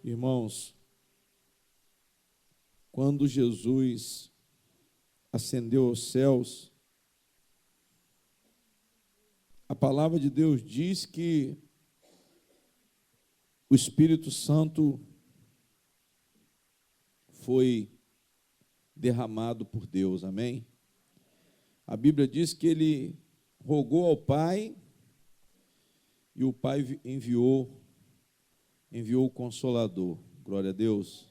Irmãos, quando Jesus ascendeu aos céus, a palavra de Deus diz que o Espírito Santo foi derramado por Deus, amém? A Bíblia diz que ele rogou ao Pai e o Pai enviou o Consolador. Glória a Deus.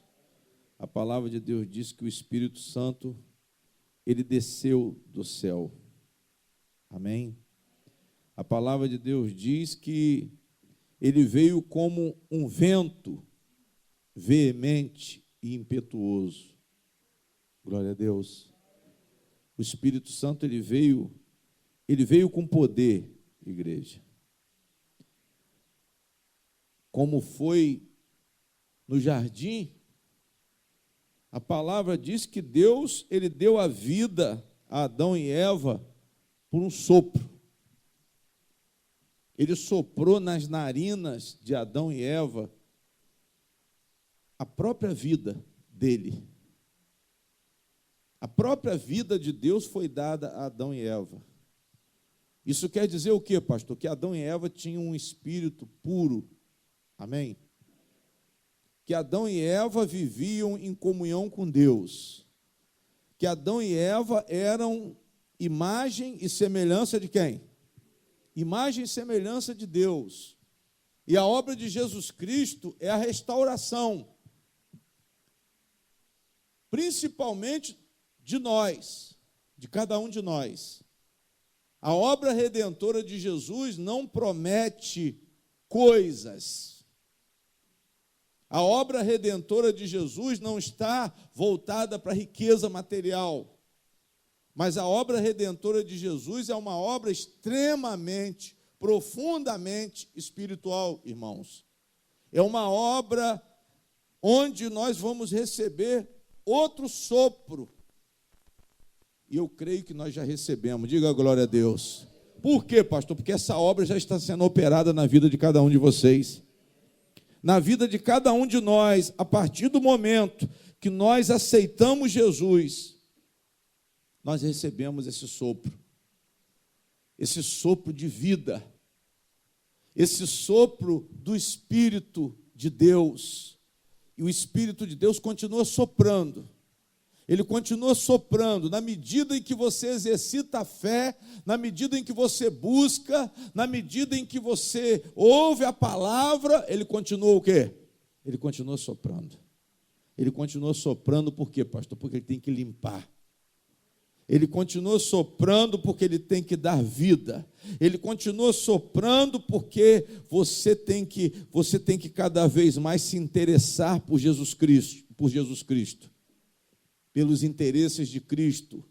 A palavra de Deus diz que o Espírito Santo, ele desceu do céu. Amém? A palavra de Deus diz que ele veio como um vento veemente e impetuoso. Glória a Deus. O Espírito Santo, ele veio com poder, igreja. Como foi no jardim, a palavra diz que Deus, ele deu a vida a Adão e Eva por um sopro. Ele soprou nas narinas de Adão e Eva a própria vida dele. A própria vida de Deus foi dada a Adão e Eva. Isso quer dizer o quê, pastor? Que Adão e Eva tinham um espírito puro. Amém? Que Adão e Eva viviam em comunhão com Deus. Que Adão e Eva eram imagem e semelhança de quem? Imagem e semelhança de Deus. E a obra de Jesus Cristo é a restauração, principalmente de nós, de cada um de nós. A obra redentora de Jesus não promete coisas. A obra redentora de Jesus não está voltada para a riqueza material, mas a obra redentora de Jesus é uma obra extremamente, profundamente espiritual, irmãos. É uma obra onde nós vamos receber outro sopro. E eu creio que nós já recebemos. Diga glória a Deus. Por quê, pastor? Porque essa obra já está sendo operada na vida de cada um de vocês. Na vida de cada um de nós, a partir do momento que nós aceitamos Jesus, nós recebemos esse sopro de vida, esse sopro do Espírito de Deus. E o Espírito de Deus continua soprando. Ele continua soprando, na medida em que você exercita a fé, na medida em que você busca, na medida em que você ouve a palavra, ele continua o quê? Ele continua soprando. Ele continua soprando por quê, pastor? Porque ele tem que limpar. Ele continua soprando porque ele tem que dar vida. Ele continua soprando porque você tem que cada vez mais se interessar por Jesus Cristo. Pelos interesses de Cristo,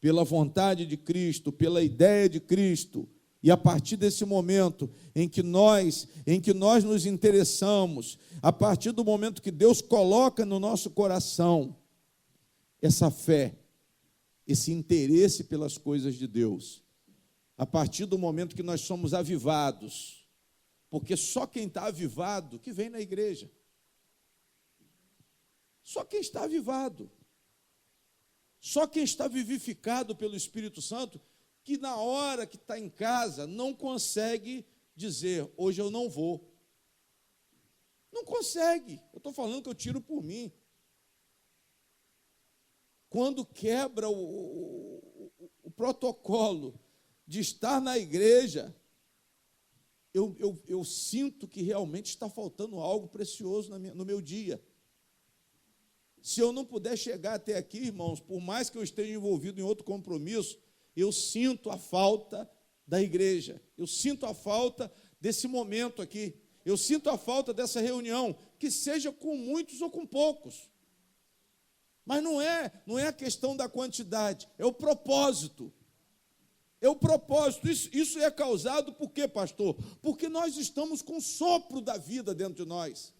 pela vontade de Cristo, pela ideia de Cristo. E a partir desse momento em que nós nos interessamos, a partir do momento que Deus coloca no nosso coração essa fé, esse interesse pelas coisas de Deus, a partir do momento que nós somos avivados, porque só quem está avivado que vem na igreja. Só quem está avivado. Só quem está vivificado pelo Espírito Santo, que na hora que está em casa, não consegue dizer, hoje eu não vou. Não consegue. Eu estou falando que eu tiro por mim. Quando quebra o protocolo de estar na igreja, eu sinto que realmente está faltando algo precioso no meu dia. Se eu não puder chegar até aqui, irmãos, por mais que eu esteja envolvido em outro compromisso, eu sinto a falta da igreja, eu sinto a falta desse momento aqui, eu sinto a falta dessa reunião, que seja com muitos ou com poucos. Mas não é a questão da quantidade, é o propósito. É o propósito. Isso é causado por quê, pastor? Porque nós estamos com o sopro da vida dentro de nós.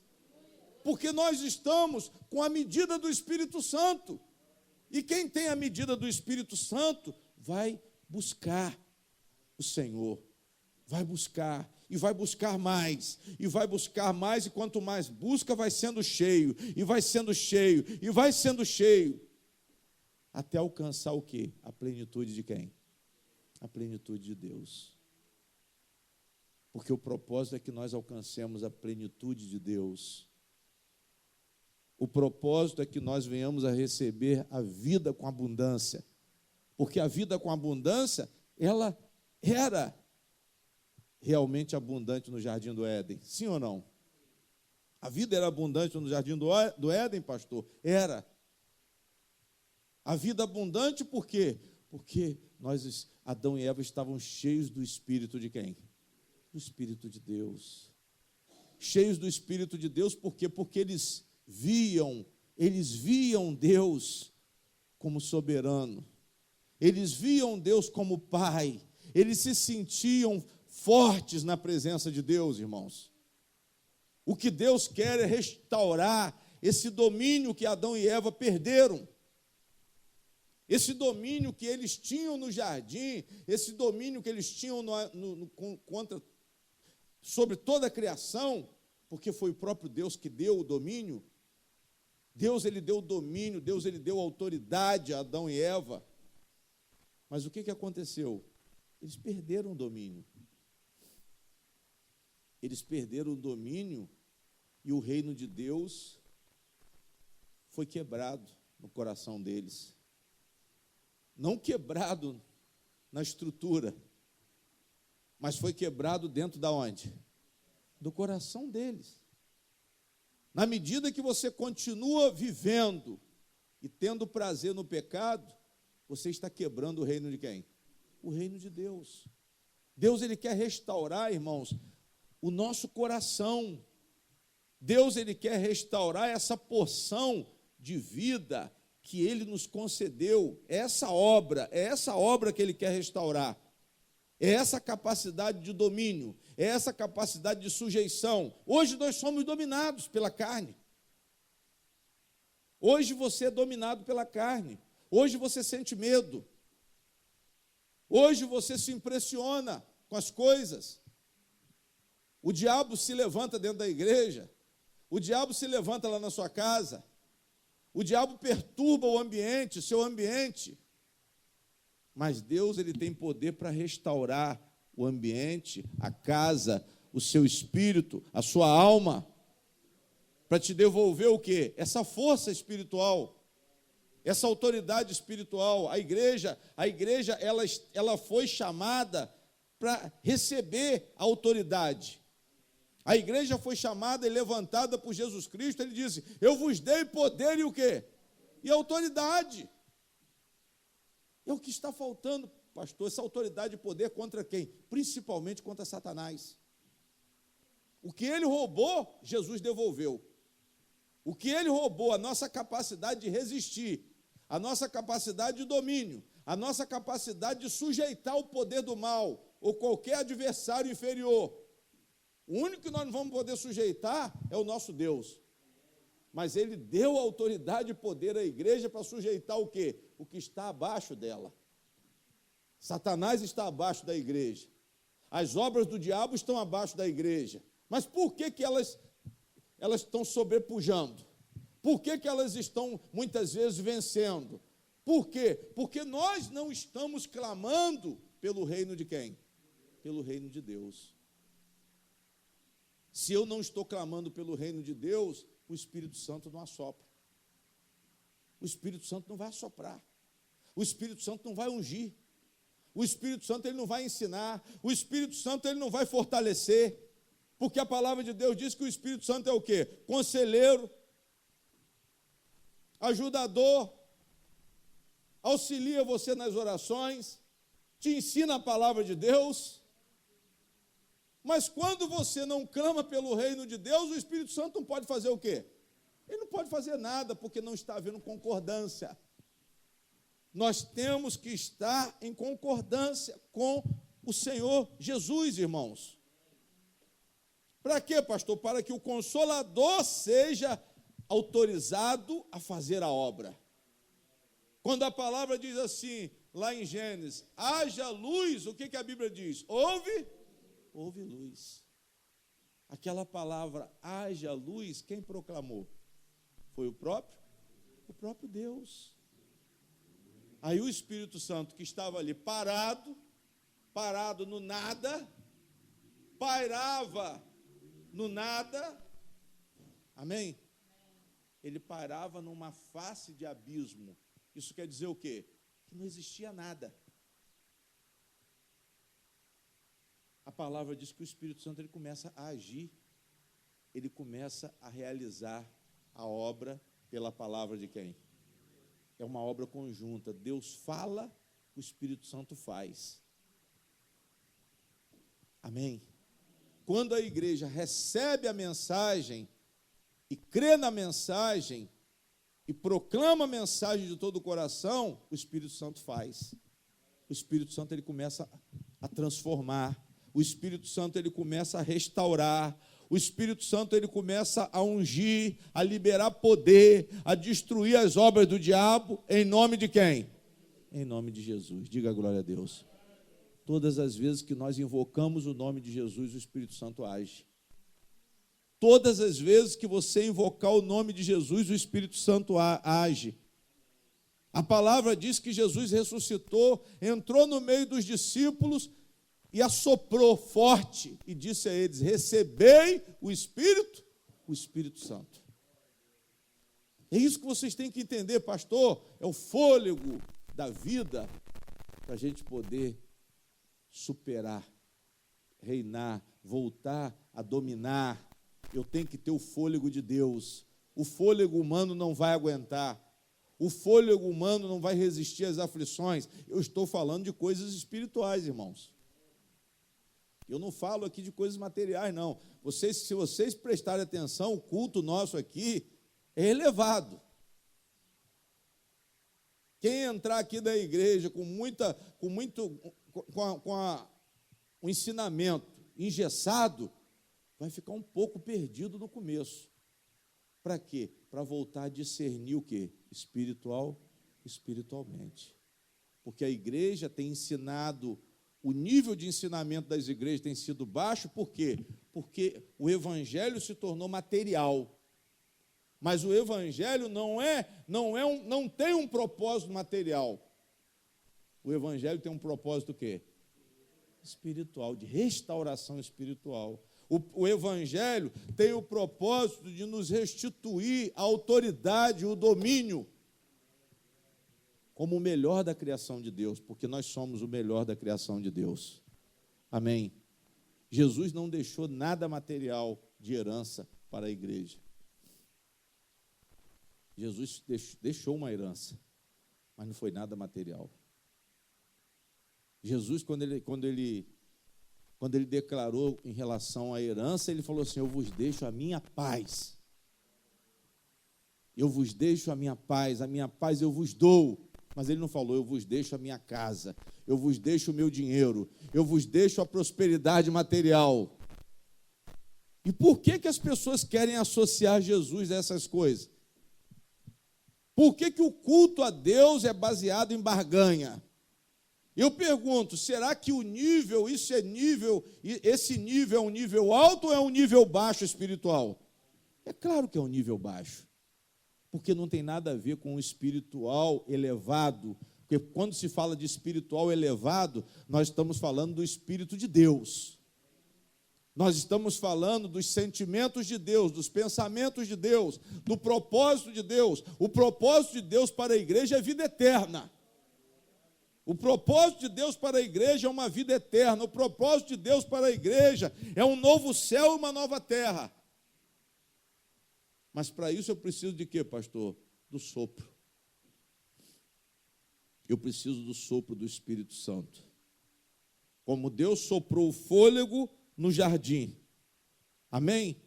Porque nós estamos com a medida do Espírito Santo. E quem tem a medida do Espírito Santo vai buscar o Senhor, vai buscar. e vai buscar mais, e vai buscar mais, e quanto mais busca, vai sendo cheio, e vai sendo cheio, e vai sendo cheio, até alcançar o quê? A plenitude de quem? A plenitude de Deus. Porque o propósito é que nós alcancemos a plenitude de Deus. O propósito é que nós venhamos a receber a vida com abundância. Porque a vida com abundância, ela era realmente abundante no Jardim do Éden. Sim ou não? A vida era abundante no Jardim do Éden, pastor? Era. A vida abundante por quê? Porque nós, Adão e Eva, estavam cheios do Espírito de quem? Do Espírito de Deus. Cheios do Espírito de Deus, por quê? Porque eles viam Deus como soberano. Eles viam Deus como Pai. Eles se sentiam fortes na presença de Deus, irmãos. O que Deus quer é restaurar esse domínio que Adão e Eva perderam. Esse domínio que eles tinham no jardim, esse domínio que eles tinham sobre toda a criação, porque foi o próprio Deus que deu o domínio. Deus, ele deu o domínio, Deus, ele deu autoridade a Adão e Eva. Mas o que aconteceu? Eles perderam o domínio. Eles perderam o domínio e o reino de Deus foi quebrado no coração deles. Não quebrado na estrutura, mas foi quebrado dentro da onde? Do coração deles. Na medida que você continua vivendo e tendo prazer no pecado, você está quebrando o reino de quem? O reino de Deus. Deus, ele quer restaurar, irmãos, o nosso coração. Deus, ele quer restaurar essa porção de vida que ele nos concedeu. É essa obra que ele quer restaurar. É essa capacidade de domínio, é essa capacidade de sujeição. Hoje nós somos dominados pela carne. Hoje você é dominado pela carne. Hoje você sente medo. Hoje você se impressiona com as coisas. O diabo se levanta dentro da igreja. O diabo se levanta lá na sua casa. O diabo perturba o ambiente, seu ambiente. Mas Deus, ele tem poder para restaurar o ambiente, a casa, o seu espírito, a sua alma, para te devolver o quê? Essa força espiritual, essa autoridade espiritual. A igreja, ela foi chamada para receber a autoridade. A igreja foi chamada e levantada por Jesus Cristo. Ele disse: eu vos dei poder e o quê? E autoridade. É o que está faltando, pastor, essa autoridade e poder contra quem? Principalmente contra Satanás. O que ele roubou, Jesus devolveu. O que ele roubou, a nossa capacidade de resistir, a nossa capacidade de domínio, a nossa capacidade de sujeitar o poder do mal ou qualquer adversário inferior. O único que nós não vamos poder sujeitar é o nosso Deus. Mas ele deu autoridade e poder à igreja para sujeitar o quê? O que está abaixo dela. Satanás está abaixo da igreja. As obras do diabo estão abaixo da igreja. Mas por que elas estão sobrepujando? Por que elas estão, muitas vezes, vencendo? Por quê? Porque nós não estamos clamando pelo reino de quem? Pelo reino de Deus. Se eu não estou clamando pelo reino de Deus, o Espírito Santo não assopra. O Espírito Santo não vai assoprar. O Espírito Santo não vai ungir. O Espírito Santo, ele não vai ensinar. O Espírito Santo, ele não vai fortalecer. Porque a palavra de Deus diz que o Espírito Santo é o quê? Conselheiro, ajudador, auxilia você nas orações, te ensina a palavra de Deus. Mas quando você não clama pelo reino de Deus, o Espírito Santo não pode fazer o quê? Ele não pode fazer nada, porque não está havendo concordância. Nós temos que estar em concordância com o Senhor Jesus, irmãos. Para quê, pastor? Para que o Consolador seja autorizado a fazer a obra. Quando a palavra diz assim, lá em Gênesis, haja luz, o que a Bíblia diz? Houve luz. Aquela palavra, haja luz, quem proclamou? Foi o próprio Deus. Aí o Espírito Santo, que estava ali parado no nada, pairava no nada, amém? Ele parava numa face de abismo. Isso quer dizer o quê? Que não existia nada. A palavra diz que o Espírito Santo ele começa a agir, ele começa a realizar a obra pela palavra de quem? É uma obra conjunta. Deus fala, o Espírito Santo faz. Amém? Quando a igreja recebe a mensagem e crê na mensagem e proclama a mensagem de todo o coração, o Espírito Santo faz. O Espírito Santo ele começa a transformar. O Espírito Santo ele começa a restaurar. O Espírito Santo ele começa a ungir, a liberar poder, a destruir as obras do diabo, em nome de quem? Em nome de Jesus. Diga glória a Deus. Todas as vezes que nós invocamos o nome de Jesus, o Espírito Santo age. Todas as vezes que você invocar o nome de Jesus, o Espírito Santo age. A palavra diz que Jesus ressuscitou, entrou no meio dos discípulos e assoprou forte e disse a eles: recebei o Espírito Santo. É isso que vocês têm que entender, pastor, é o fôlego da vida para a gente poder superar, reinar, voltar a dominar. Eu tenho que ter o fôlego de Deus. O fôlego humano não vai aguentar. O fôlego humano não vai resistir às aflições. Eu estou falando de coisas espirituais, irmãos. Eu não falo aqui de coisas materiais, não. Se vocês prestarem atenção, o culto nosso aqui é elevado. Quem entrar aqui da igreja com o ensinamento engessado, vai ficar um pouco perdido no começo. Para quê? Para voltar a discernir o quê? Espiritualmente. Porque a igreja tem ensinado, o nível de ensinamento das igrejas tem sido baixo, por quê? Porque o evangelho se tornou material. Mas o evangelho não tem um propósito material. O evangelho tem um propósito o quê? Espiritual, de restauração espiritual. O evangelho tem o propósito de nos restituir a autoridade, o domínio, como o melhor da criação de Deus, porque nós somos o melhor da criação de Deus. Amém? Jesus não deixou nada material de herança para a igreja. Jesus deixou uma herança, mas não foi nada material. Jesus, quando ele declarou em relação à herança, ele falou assim: eu vos deixo a minha paz. Eu vos deixo a minha paz eu vos dou. Mas ele não falou: eu vos deixo a minha casa, eu vos deixo o meu dinheiro, eu vos deixo a prosperidade material. E por que as pessoas querem associar Jesus a essas coisas? Por que o culto a Deus é baseado em barganha? Eu pergunto, será que esse nível é um nível alto ou é um nível baixo espiritual? É claro que é um nível baixo, porque não tem nada a ver com o espiritual elevado, porque quando se fala de espiritual elevado, nós estamos falando do Espírito de Deus. Nós estamos falando dos sentimentos de Deus, dos pensamentos de Deus, do propósito de Deus. O propósito de Deus para a igreja é vida eterna. O propósito de Deus para a igreja é uma vida eterna. O propósito de Deus para a igreja é um novo céu e uma nova terra. Mas para isso eu preciso de quê, pastor? Do sopro. Eu preciso do sopro do Espírito Santo. Como Deus soprou o fôlego no jardim. Amém?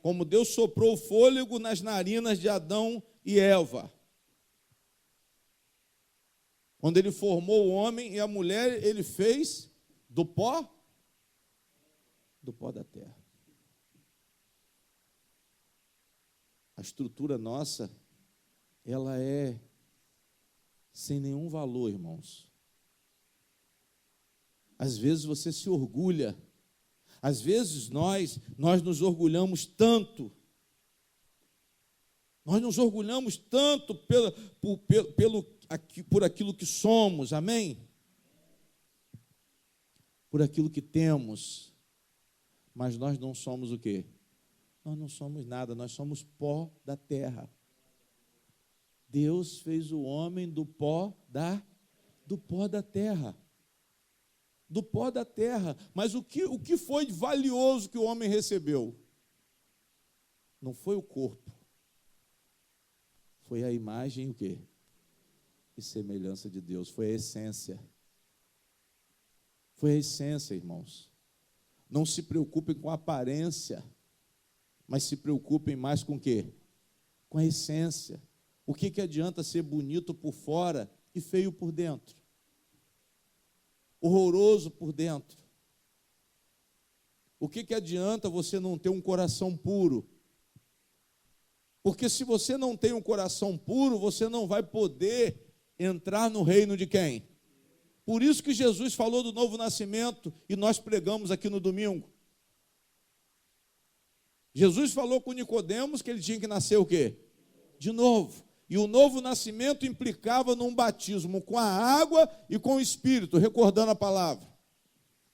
Como Deus soprou o fôlego nas narinas de Adão e Eva. Quando ele formou o homem e a mulher, ele fez do pó da terra. A estrutura nossa, ela é sem nenhum valor, irmãos. Às vezes você se orgulha. Às vezes nós nos orgulhamos tanto, por aquilo que somos, amém? Por aquilo que temos, mas nós não somos o quê? Nós não somos nada, nós somos pó da terra. Deus fez o homem do pó da terra. Do pó da terra. Mas o que foi valioso que o homem recebeu? Não foi o corpo. Foi a imagem, o quê? E semelhança de Deus. Foi a essência. Foi a essência, irmãos. Não se preocupem com a aparência, mas se preocupem mais com o quê? Com a essência. O que adianta ser bonito por fora e feio por dentro? Horroroso por dentro. O que adianta você não ter um coração puro? Porque se você não tem um coração puro, você não vai poder entrar no reino de quem? Por isso que Jesus falou do novo nascimento e nós pregamos aqui no domingo. Jesus falou com Nicodemos que ele tinha que nascer o quê? De novo. E o novo nascimento implicava num batismo com a água e com o Espírito, recordando a palavra.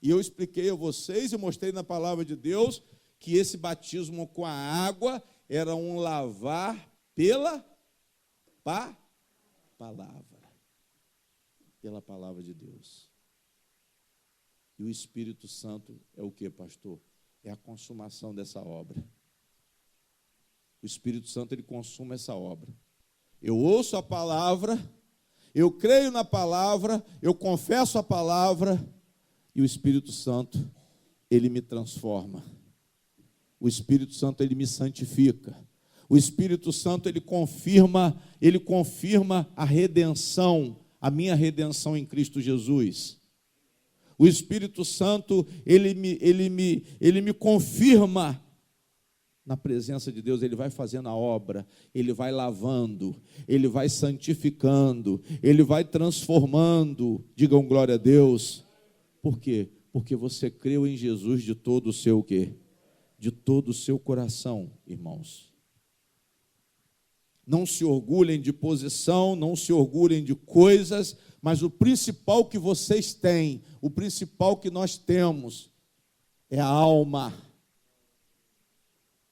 E eu expliquei a vocês e mostrei na palavra de Deus que esse batismo com a água era um lavar pela palavra. Pela palavra de Deus. E o Espírito Santo é o que, pastor? É a consumação dessa obra. O Espírito Santo, ele consuma essa obra. Eu ouço a palavra, eu creio na palavra, eu confesso a palavra, e o Espírito Santo, ele me transforma. O Espírito Santo, ele me santifica. O Espírito Santo, ele confirma a redenção, a minha redenção em Cristo Jesus. O Espírito Santo, ele me confirma na presença de Deus. Ele vai fazendo a obra, ele vai lavando, ele vai santificando, ele vai transformando. Digam glória a Deus. Por quê? Porque você creu em Jesus de todo o seu o quê? De todo o seu coração, irmãos. Não se orgulhem de posição, não se orgulhem de coisas, mas o principal que vocês têm, o principal que nós temos, é a alma.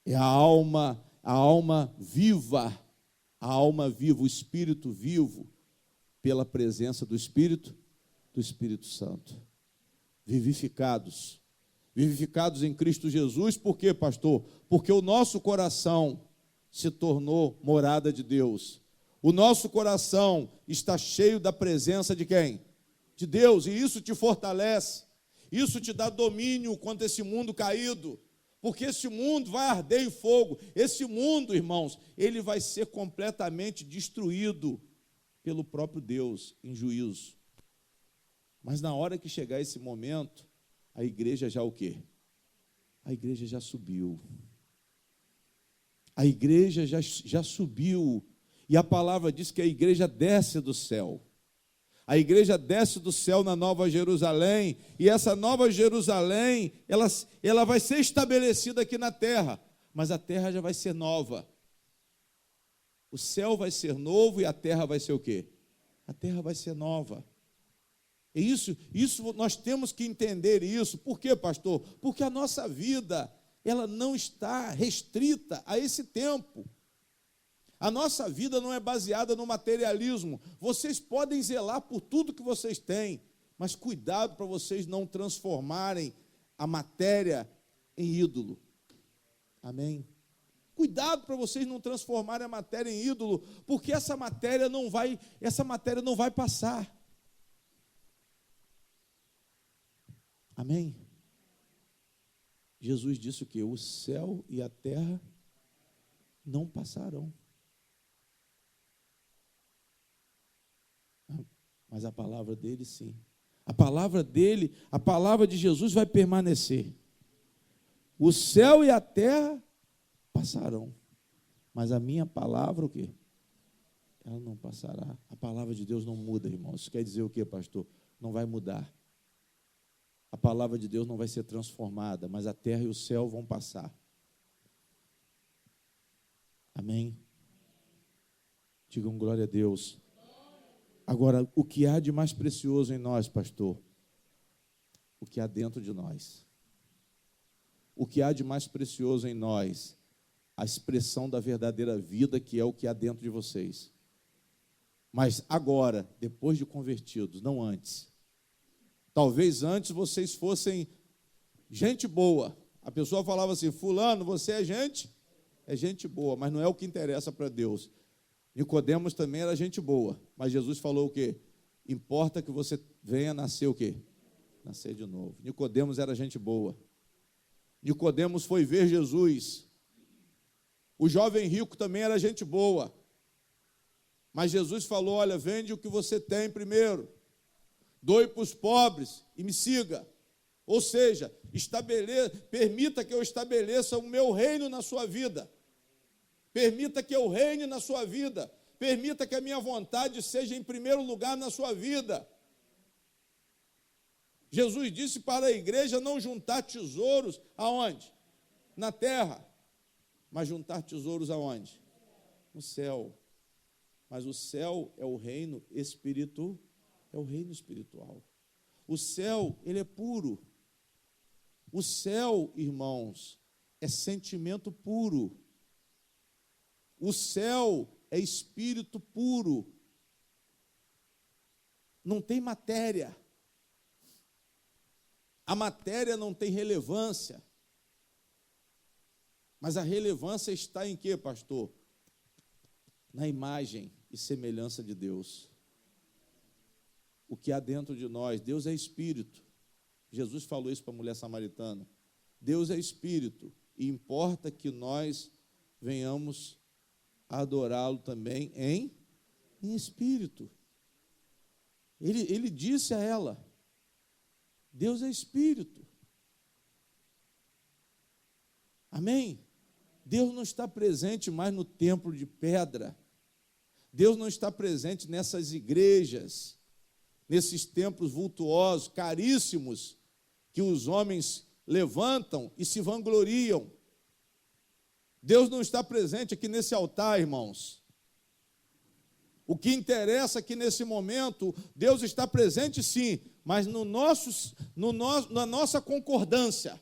É a alma viva, o Espírito vivo, pela presença do Espírito Santo. Vivificados em Cristo Jesus, por quê, pastor? Porque o nosso coração se tornou morada de Deus. O nosso coração está cheio da presença de quem? De Deus, e isso te fortalece, isso te dá domínio contra esse mundo caído, porque esse mundo vai arder em fogo. Esse mundo, irmãos, ele vai ser completamente destruído pelo próprio Deus em juízo. Mas na hora que chegar esse momento, a igreja já o quê? A igreja já subiu. A igreja já subiu. E a palavra diz que a igreja desce do céu. A igreja desce do céu na Nova Jerusalém, e essa Nova Jerusalém, ela vai ser estabelecida aqui na terra, mas a terra já vai ser nova. O céu vai ser novo e a terra vai ser o quê? A terra vai ser nova. E isso nós temos que entender isso. Por quê, pastor? Porque a nossa vida, ela não está restrita a esse tempo. A nossa vida não é baseada no materialismo. Vocês podem zelar por tudo que vocês têm, mas cuidado para vocês não transformarem a matéria em ídolo. Amém? Cuidado para vocês não transformarem a matéria em ídolo, porque essa matéria não vai passar. Amém? Jesus disse o quê? O céu e a terra não passarão. Mas a palavra dele, sim. A palavra dele, a palavra de Jesus vai permanecer. O céu e a terra passarão. Mas a minha palavra, o quê? Ela não passará. A palavra de Deus não muda, irmãos. Isso quer dizer o quê, pastor? Não vai mudar. a palavra de Deus não vai ser transformada, mas a terra e o céu vão passar. Amém? Digam glória a Deus. Agora, o que há de mais precioso em nós, pastor? O que há dentro de nós. O que há de mais precioso em nós? A expressão da verdadeira vida, que é o que há dentro de vocês. Mas agora, depois de convertidos, não antes. Talvez antes vocês fossem gente boa. A pessoa falava assim: fulano, você é gente boa, mas não é o que interessa para Deus. Nicodemos também era gente boa, mas Jesus falou o quê? Importa que você venha nascer o quê? Nascer de novo. Nicodemos era gente boa. Nicodemos foi ver Jesus. O jovem rico também era gente boa. Mas Jesus falou: olha, vende o que você tem primeiro, doe para os pobres e me siga. Ou seja, permita que eu estabeleça o meu reino na sua vida. Permita que eu reine na sua vida. Permita que a minha vontade seja em primeiro lugar na sua vida. Jesus disse para a igreja não juntar tesouros aonde? Na terra. Mas juntar tesouros aonde? No céu. Mas o céu é o reino espiritual. É o reino espiritual. O céu, ele é puro. O céu, irmãos, é sentimento puro. O céu é espírito puro. Não tem matéria. A matéria não tem relevância. Mas a relevância está em quê, pastor? Na imagem e semelhança de Deus. O que há dentro de nós, Deus é espírito. Jesus falou isso para a mulher samaritana. Deus é espírito e importa que nós venhamos a adorá-lo também em espírito. Ele disse a ela: Deus é espírito. Amém? Deus não está presente mais no templo de pedra. Deus não está presente nessas igrejas, nesses templos vultuosos, caríssimos, que os homens levantam e se vangloriam. Deus não está presente aqui nesse altar, irmãos. O que interessa aqui nesse momento, Deus está presente sim, mas na nossa concordância.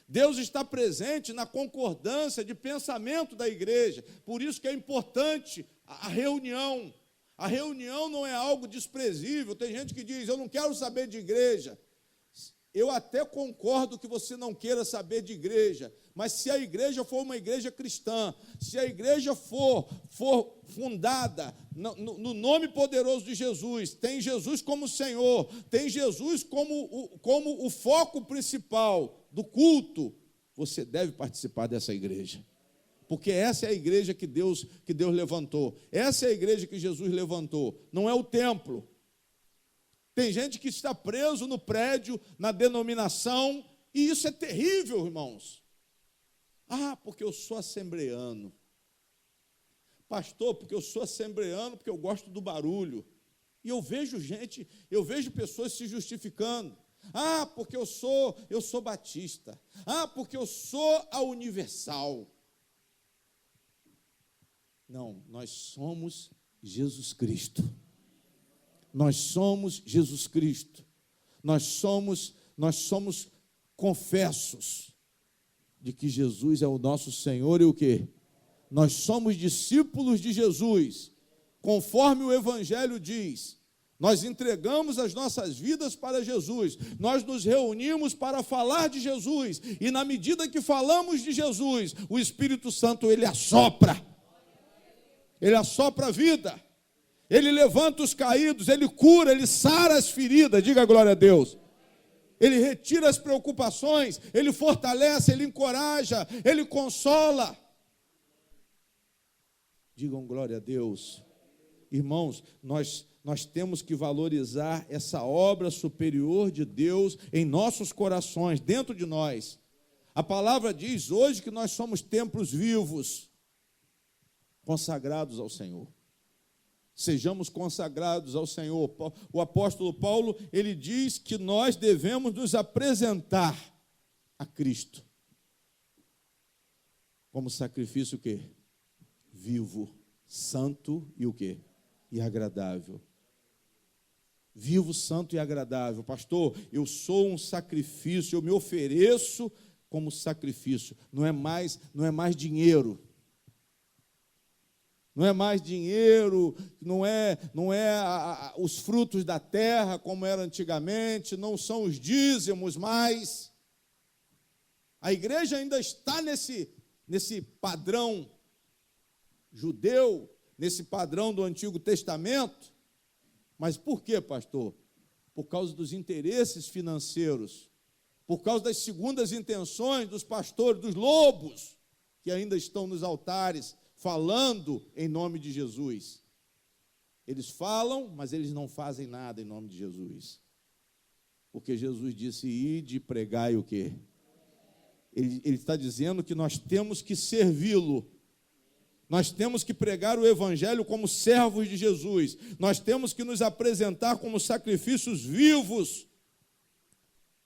Deus está presente na concordância de pensamento da igreja. Por isso que é importante a reunião. A reunião não é algo desprezível. Tem gente que diz: eu não quero saber de igreja. Eu até concordo que você não queira saber de igreja, mas se a igreja for uma igreja cristã, se a igreja for fundada no nome poderoso de Jesus, tem Jesus como Senhor, tem Jesus como o foco principal do culto, você deve participar dessa igreja. Porque essa é a igreja que Deus levantou. Essa é a igreja que Jesus levantou. Não é o templo. Tem gente que está preso no prédio, na denominação, e isso é terrível, irmãos. Ah, porque eu sou assembleano. Pastor, porque eu sou assembleano, porque eu gosto do barulho. E eu vejo pessoas se justificando. Ah, porque eu sou batista. Ah, porque eu sou a universal. Não, nós somos Jesus Cristo. Nós somos Jesus Cristo. Nós somos confessos de que Jesus é o nosso Senhor e o quê? Nós somos discípulos de Jesus. Conforme o Evangelho diz, nós entregamos as nossas vidas para Jesus. Nós nos reunimos para falar de Jesus. E na medida que falamos de Jesus, o Espírito Santo, ele assopra. Ele assopra a vida. Ele levanta os caídos, ele cura, ele sara as feridas, diga glória a Deus. Ele retira as preocupações, ele fortalece, ele encoraja, ele consola. Digam glória a Deus. Irmãos, nós temos que valorizar essa obra superior de Deus em nossos corações, dentro de nós. A palavra diz hoje que nós somos templos vivos, consagrados ao Senhor. Sejamos consagrados ao Senhor. O apóstolo Paulo, ele diz que nós devemos nos apresentar a Cristo como sacrifício o quê? Vivo, santo e o quê? E agradável. Vivo, santo e agradável. Pastor, eu sou um sacrifício, eu me ofereço como sacrifício. Não é mais dinheiro. Não é mais dinheiro, não é os frutos da terra como era antigamente, não são os dízimos mais. A igreja ainda está nesse padrão judeu, nesse padrão do Antigo Testamento. Mas por quê, pastor? Por causa dos interesses financeiros, por causa das segundas intenções dos pastores, dos lobos, que ainda estão nos altares, falando em nome de Jesus. Eles falam, mas eles não fazem nada em nome de Jesus. Porque Jesus disse, ide e pregai o quê? Ele está dizendo que nós temos que servi-lo. Nós temos que pregar o evangelho como servos de Jesus. Nós temos que nos apresentar como sacrifícios vivos.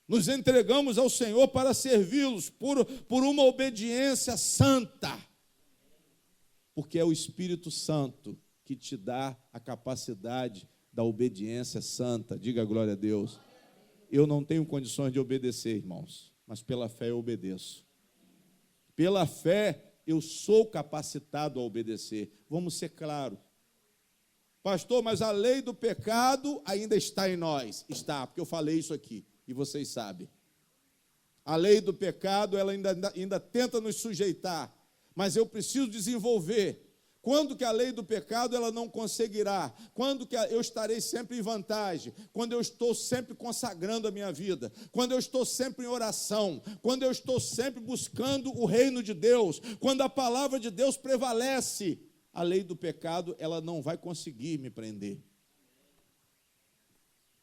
Nos entregamos ao Senhor para servi-los por uma obediência santa. Porque é o Espírito Santo que te dá a capacidade da obediência santa. Diga glória a Deus. Eu não tenho condições de obedecer, irmãos, mas pela fé eu obedeço. Pela fé eu sou capacitado a obedecer. Vamos ser claros. Pastor, mas a lei do pecado ainda está em nós. Está, porque eu falei isso aqui, e vocês sabem. A lei do pecado, ela ainda tenta nos sujeitar. Mas eu preciso desenvolver. Quando que a lei do pecado ela não conseguirá? Quando que eu estarei sempre em vantagem? Quando eu estou sempre consagrando a minha vida, quando eu estou sempre em oração, quando eu estou sempre buscando o reino de Deus, quando a palavra de Deus prevalece, a lei do pecado ela não vai conseguir me prender.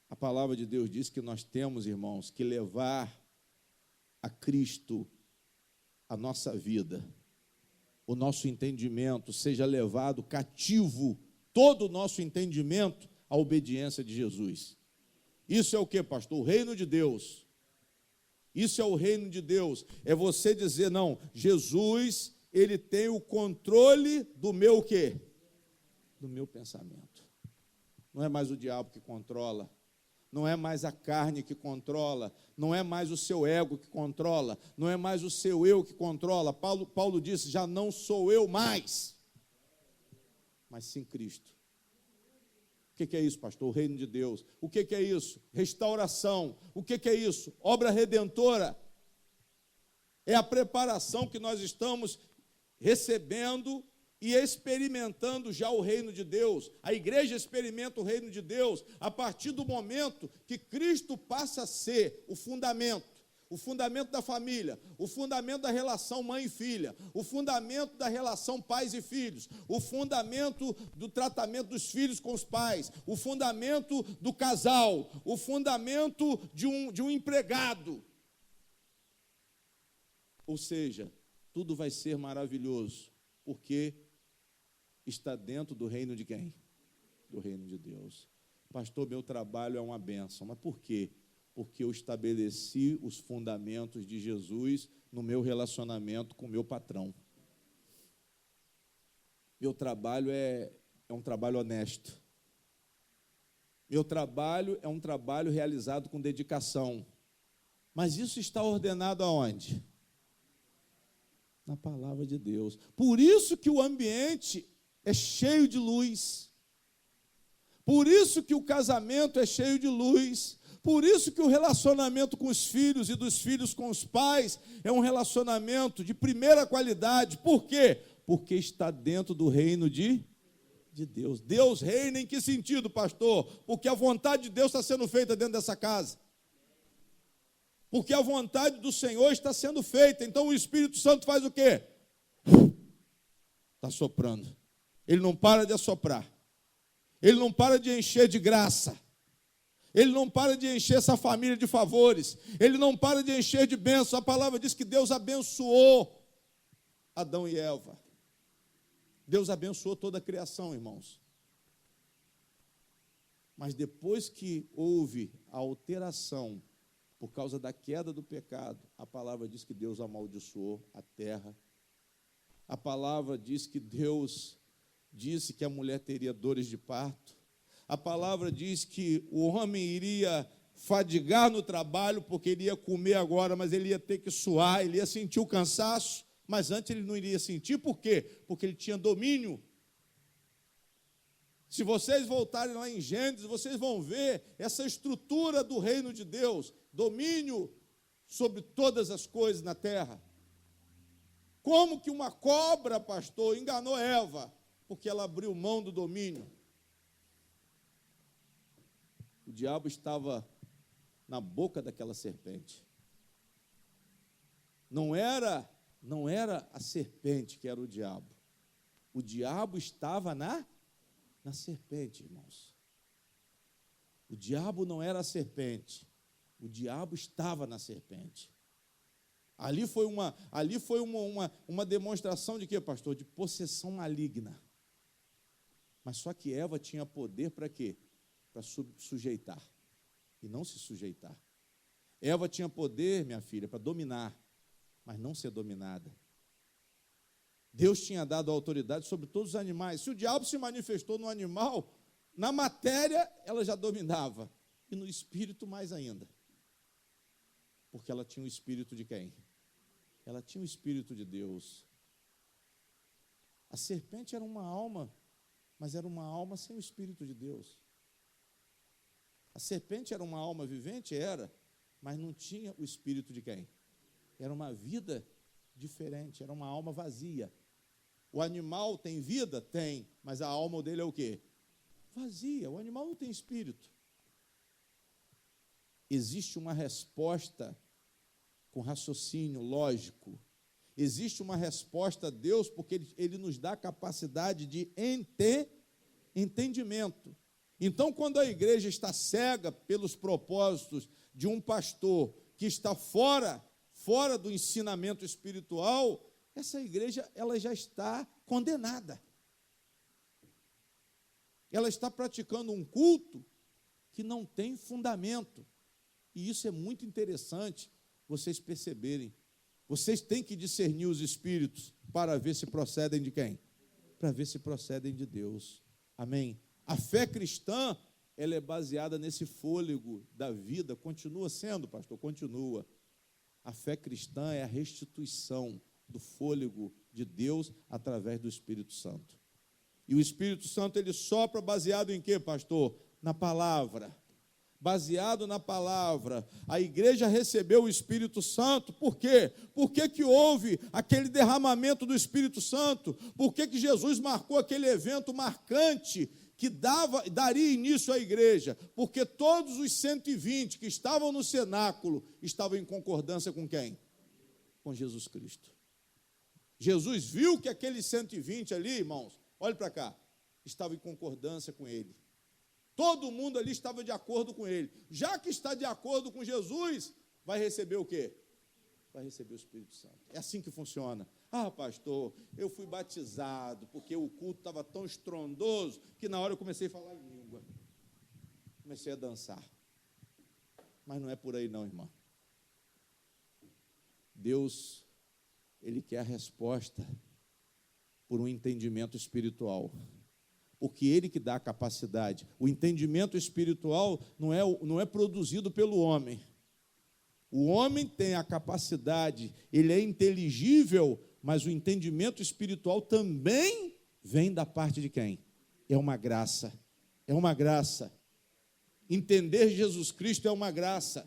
A palavra de Deus diz que nós temos, irmãos, que levar a Cristo a nossa vida. O nosso entendimento seja levado cativo, todo o nosso entendimento à obediência de Jesus. Isso é o que, pastor? O reino de Deus. Isso é o reino de Deus. É você dizer, não, Jesus, ele tem o controle do meu o quê? Do meu pensamento. Não é mais o diabo que controla. Não é mais a carne que controla, não é mais o seu ego que controla, não é mais o seu eu que controla. Paulo disse, já não sou eu mais, mas sim Cristo. O que é isso, pastor? O reino de Deus. O que é isso? Restauração. O que é isso? Obra redentora. É a preparação que nós estamos recebendo e experimentando já o reino de Deus. A igreja experimenta o reino de Deus a partir do momento que Cristo passa a ser o fundamento da família, o fundamento da relação mãe e filha, o fundamento da relação pais e filhos, o fundamento do tratamento dos filhos com os pais, o fundamento do casal, o fundamento de um empregado. Ou seja, tudo vai ser maravilhoso, porque está dentro do reino de quem? Do reino de Deus. Pastor, meu trabalho é uma bênção. Mas por quê? Porque eu estabeleci os fundamentos de Jesus no meu relacionamento com o meu patrão. Meu trabalho é um trabalho honesto. Meu trabalho é um trabalho realizado com dedicação. Mas isso está ordenado aonde? Na palavra de Deus. Por isso que o ambiente é cheio de luz. Por isso que o casamento é cheio de luz. Por isso que o relacionamento com os filhos e dos filhos com os pais é um relacionamento de primeira qualidade. Por quê? Porque está dentro do reino de Deus. Deus reina em que sentido, pastor? Porque a vontade de Deus está sendo feita dentro dessa casa. Porque a vontade do Senhor está sendo feita. Então o Espírito Santo faz o quê? Está soprando. Ele não para de assoprar. Ele não para de encher de graça. Ele não para de encher essa família de favores. Ele não para de encher de bênçãos. A palavra diz que Deus abençoou Adão e Eva. Deus abençoou toda a criação, irmãos. Mas depois que houve a alteração, por causa da queda do pecado, a palavra diz que Deus amaldiçoou a terra. A palavra diz que Deus disse que a mulher teria dores de parto. A palavra diz que o homem iria fadigar no trabalho, porque ele ia comer agora, mas ele ia ter que suar, ele ia sentir o cansaço, mas antes ele não iria sentir. Por quê? Porque ele tinha domínio. Se vocês voltarem lá em Gênesis, vocês vão ver essa estrutura do reino de Deus, domínio sobre todas as coisas na terra. Como que uma cobra, pastor, enganou Eva? Porque ela abriu mão do domínio. O diabo estava na boca daquela serpente. Não era a serpente que era o diabo. O diabo estava na serpente, irmãos. O diabo não era a serpente. O diabo estava na serpente. Ali foi uma demonstração de quê, pastor? De possessão maligna. Mas só que Eva tinha poder para quê? Para sujeitar e não se sujeitar. Eva tinha poder, minha filha, para dominar, mas não ser dominada. Deus tinha dado autoridade sobre todos os animais. Se o diabo se manifestou no animal, na matéria ela já dominava, e no espírito mais ainda. Porque ela tinha o espírito de quem? Ela tinha o espírito de Deus. A serpente era uma alma, mas era uma alma sem o espírito de Deus. A serpente era uma alma vivente? Era, mas não tinha o espírito de quem? Era uma vida diferente, era uma alma vazia. O animal tem vida? Tem, mas a alma dele é o quê? Vazia. O animal não tem espírito. Existe uma resposta com raciocínio lógico. Existe uma resposta a Deus, porque Ele nos dá a capacidade de entendimento. Então, quando a igreja está cega pelos propósitos de um pastor que está fora do ensinamento espiritual, essa igreja ela já está condenada. Ela está praticando um culto que não tem fundamento. E isso é muito interessante vocês perceberem. Vocês têm que discernir os espíritos para ver se procedem de quem? Para ver se procedem de Deus. Amém? A fé cristã, ela é baseada nesse fôlego da vida. Continua sendo, pastor? Continua. A fé cristã é a restituição do fôlego de Deus através do Espírito Santo. E o Espírito Santo, ele sopra baseado em quê, pastor? Na palavra. Baseado na palavra. A igreja recebeu o Espírito Santo, por quê? Por que houve aquele derramamento do Espírito Santo? Por que Jesus marcou aquele evento marcante que daria início à igreja? Porque todos os 120 que estavam no cenáculo estavam em concordância com quem? Com Jesus Cristo. Jesus viu que aqueles 120 ali, irmãos, olhe para cá, estavam em concordância com ele. Todo mundo ali estava de acordo com ele. Já que está de acordo com Jesus, vai receber o quê? Vai receber o Espírito Santo. É assim que funciona. Ah, pastor, eu fui batizado, porque o culto estava tão estrondoso, que na hora eu comecei a falar em língua. Comecei a dançar. Mas não é por aí não, irmão. Deus, Ele quer a resposta por um entendimento espiritual. Porque Ele que dá a capacidade. O entendimento espiritual não é produzido pelo homem. O homem tem a capacidade, ele é inteligível, mas o entendimento espiritual também vem da parte de quem? É uma graça. É uma graça. Entender Jesus Cristo é uma graça.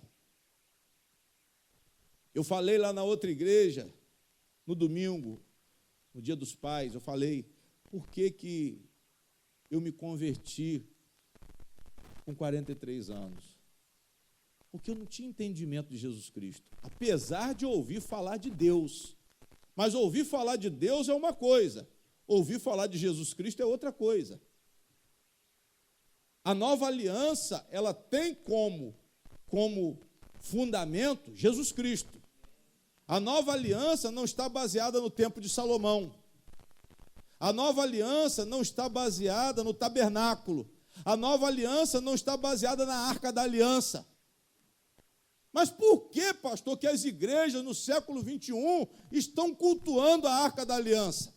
Eu falei lá na outra igreja, no domingo, no Dia dos Pais, eu falei, por que eu me converti com 43 anos? Porque eu não tinha entendimento de Jesus Cristo, apesar de ouvir falar de Deus. Mas ouvir falar de Deus é uma coisa, ouvir falar de Jesus Cristo é outra coisa. A nova aliança, ela tem como fundamento Jesus Cristo. A nova aliança não está baseada no tempo de Salomão. A nova aliança não está baseada no tabernáculo. A nova aliança não está baseada na Arca da Aliança. Mas por que, pastor, que as igrejas no século 21 estão cultuando a Arca da Aliança?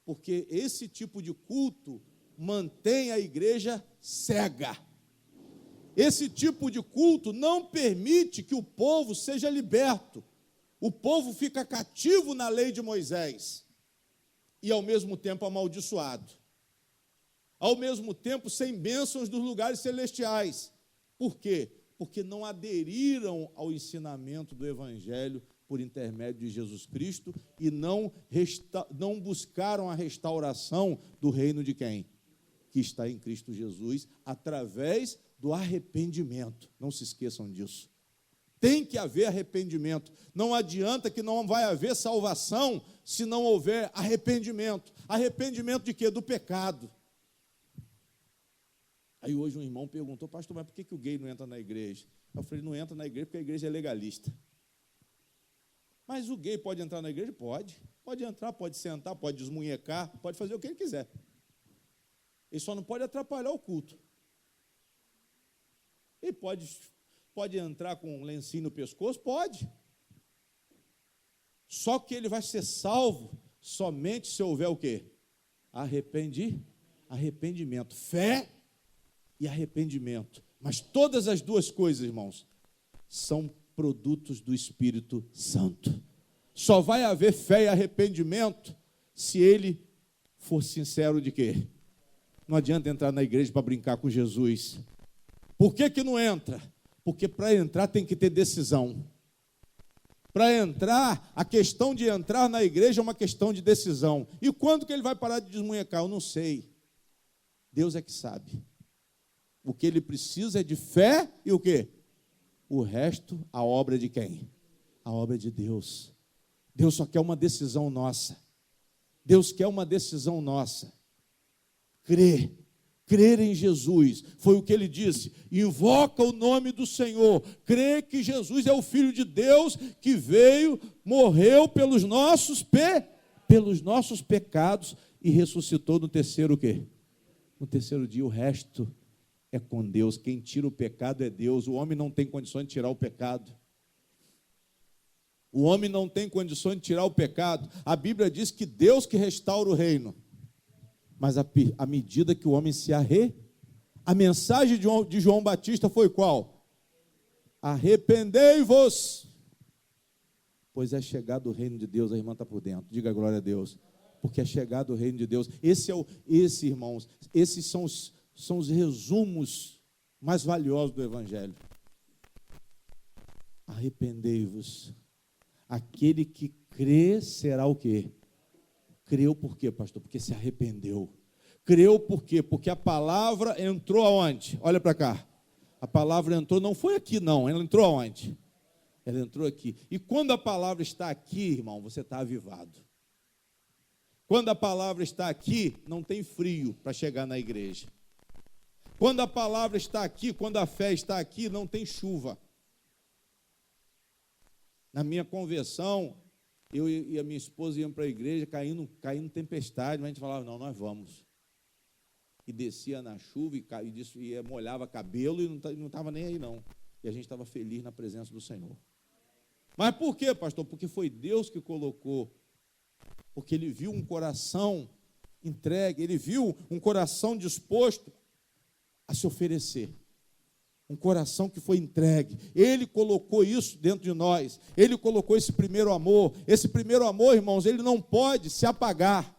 Porque esse tipo de culto mantém a igreja cega. Esse tipo de culto não permite que o povo seja liberto. O povo fica cativo na lei de Moisés e, ao mesmo tempo, amaldiçoado. Ao mesmo tempo, sem bênçãos dos lugares celestiais. Por quê? Porque não aderiram ao ensinamento do Evangelho por intermédio de Jesus Cristo e não buscaram a restauração do reino de quem? Que está em Cristo Jesus, através do arrependimento. Não se esqueçam disso. Tem que haver arrependimento. Não adianta que não vai haver salvação se não houver arrependimento. Arrependimento de quê? Do pecado. Aí hoje um irmão perguntou, pastor, mas por que o gay não entra na igreja? Eu falei, não entra na igreja porque a igreja é legalista. Mas o gay pode entrar na igreja? Pode. Pode entrar, pode sentar, pode desmunhecar, pode fazer o que ele quiser. Ele só não pode atrapalhar o culto. Ele pode entrar com um lencinho no pescoço? Pode. Só que ele vai ser salvo somente se houver o quê? Arrependimento. Fé e arrependimento. Mas todas as duas coisas, irmãos, são produtos do Espírito Santo. Só vai haver fé e arrependimento se ele for sincero de quê? Não adianta entrar na igreja para brincar com Jesus. Por que não entra? Porque para entrar tem que ter decisão. Para entrar, a questão de entrar na igreja é uma questão de decisão. E quando que ele vai parar de desmunhecar? Eu não sei. Deus é que sabe. O que ele precisa é de fé e o quê? O resto, a obra de quem? A obra de Deus. Deus só quer uma decisão nossa. Deus quer uma decisão nossa. Crer em Jesus, foi o que ele disse, invoca o nome do Senhor, crê que Jesus é o Filho de Deus, que veio, morreu pelos nossos pecados e ressuscitou no terceiro o quê? No terceiro dia. O resto é com Deus. Quem tira o pecado é Deus. O homem não tem condições de tirar o pecado. O homem não tem condições de tirar o pecado. A Bíblia diz que Deus que restaura o reino. Mas à medida que o homem se a mensagem de João Batista foi qual? Arrependei-vos, pois é chegado o reino de Deus. A irmã está por dentro, diga glória a Deus, porque é chegado o reino de Deus. Irmãos, esses são os resumos mais valiosos do Evangelho. Arrependei-vos. Aquele que crê será o quê? Creu por quê, pastor? Porque se arrependeu. Creu por quê? Porque a palavra entrou aonde? Olha para cá. A palavra entrou, não foi aqui não, ela entrou aonde? Ela entrou aqui. E quando a palavra está aqui, irmão, você está avivado. Quando a palavra está aqui, não tem frio para chegar na igreja. Quando a palavra está aqui, quando a fé está aqui, não tem chuva. Na minha conversão, eu e a minha esposa íamos para a igreja, caindo tempestade, mas a gente falava, não, nós vamos. E descia na chuva e molhava cabelo e não estava nem aí, não. E a gente estava feliz na presença do Senhor. Mas por quê, pastor? Porque foi Deus que colocou. Porque Ele viu um coração entregue, Ele viu um coração disposto a se oferecer. Um coração que foi entregue. Ele colocou isso dentro de nós. Ele colocou esse primeiro amor. Esse primeiro amor, irmãos, ele não pode se apagar.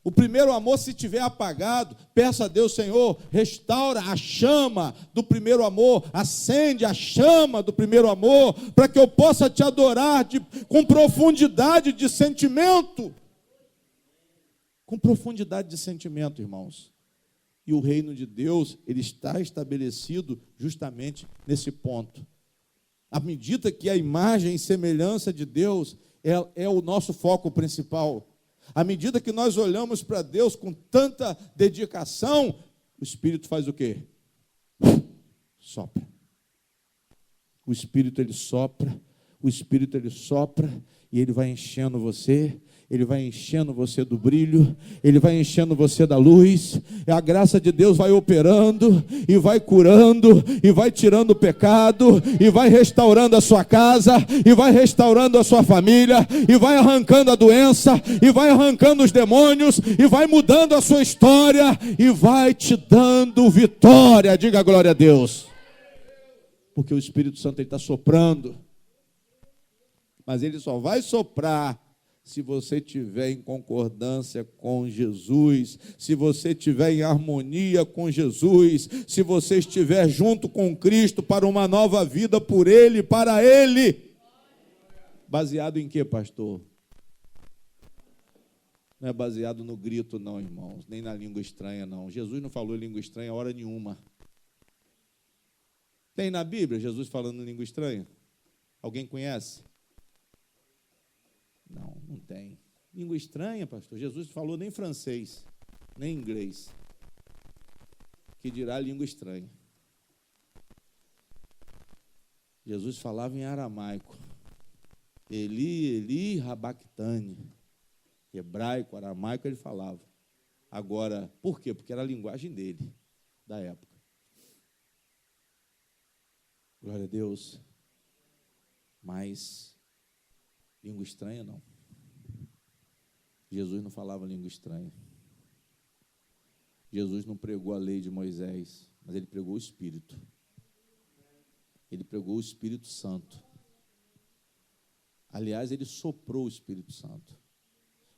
O primeiro amor, se tiver apagado, peça a Deus, Senhor, restaura a chama do primeiro amor, acende a chama do primeiro amor, para que eu possa te adorar com profundidade de sentimento. Com profundidade de sentimento, irmãos. E o reino de Deus, ele está estabelecido justamente nesse ponto. À medida que a imagem e semelhança de Deus é o nosso foco principal, à medida que nós olhamos para Deus com tanta dedicação, o Espírito faz o quê? Sopra. O Espírito, ele sopra, e ele vai enchendo você, Ele vai enchendo você do brilho, Ele vai enchendo você da luz, e a graça de Deus vai operando, e vai curando, e vai tirando o pecado, e vai restaurando a sua casa, e vai restaurando a sua família, e vai arrancando a doença, e vai arrancando os demônios, e vai mudando a sua história, e vai te dando vitória. Diga glória a Deus. Porque o Espírito Santo está soprando, mas ele só vai soprar se você estiver em concordância com Jesus, se você estiver em harmonia com Jesus, se você estiver junto com Cristo para uma nova vida por Ele, para Ele. Baseado em quê, pastor? Não é baseado no grito, não, irmãos, nem na língua estranha, não. Jesus não falou língua estranha hora nenhuma. Tem na Bíblia Jesus falando língua estranha? Alguém conhece? Não, não tem. Língua estranha, pastor. Jesus falou nem francês, nem inglês. Que dirá língua estranha. Jesus falava em aramaico. Eli, Eli, rabactane. Hebraico, aramaico ele falava. Agora, por quê? Porque era a linguagem dele, da época. Glória a Deus. Mas língua estranha, não. Jesus não falava língua estranha. Jesus não pregou a lei de Moisés, mas ele pregou o Espírito. Ele pregou o Espírito Santo. Aliás, ele soprou o Espírito Santo.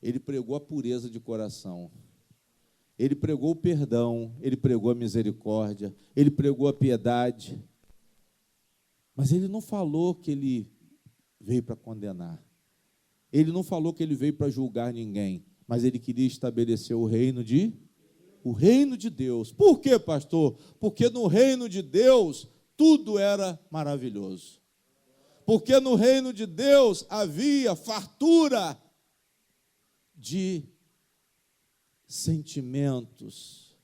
Ele pregou a pureza de coração. Ele pregou o perdão. Ele pregou a misericórdia. Ele pregou a piedade. Mas ele não falou que ele veio para condenar. Ele não falou que ele veio para julgar ninguém, mas ele queria estabelecer o reino de Deus. Por quê, pastor? Porque no reino de Deus tudo era maravilhoso. Porque no reino de Deus havia fartura de sentimentos,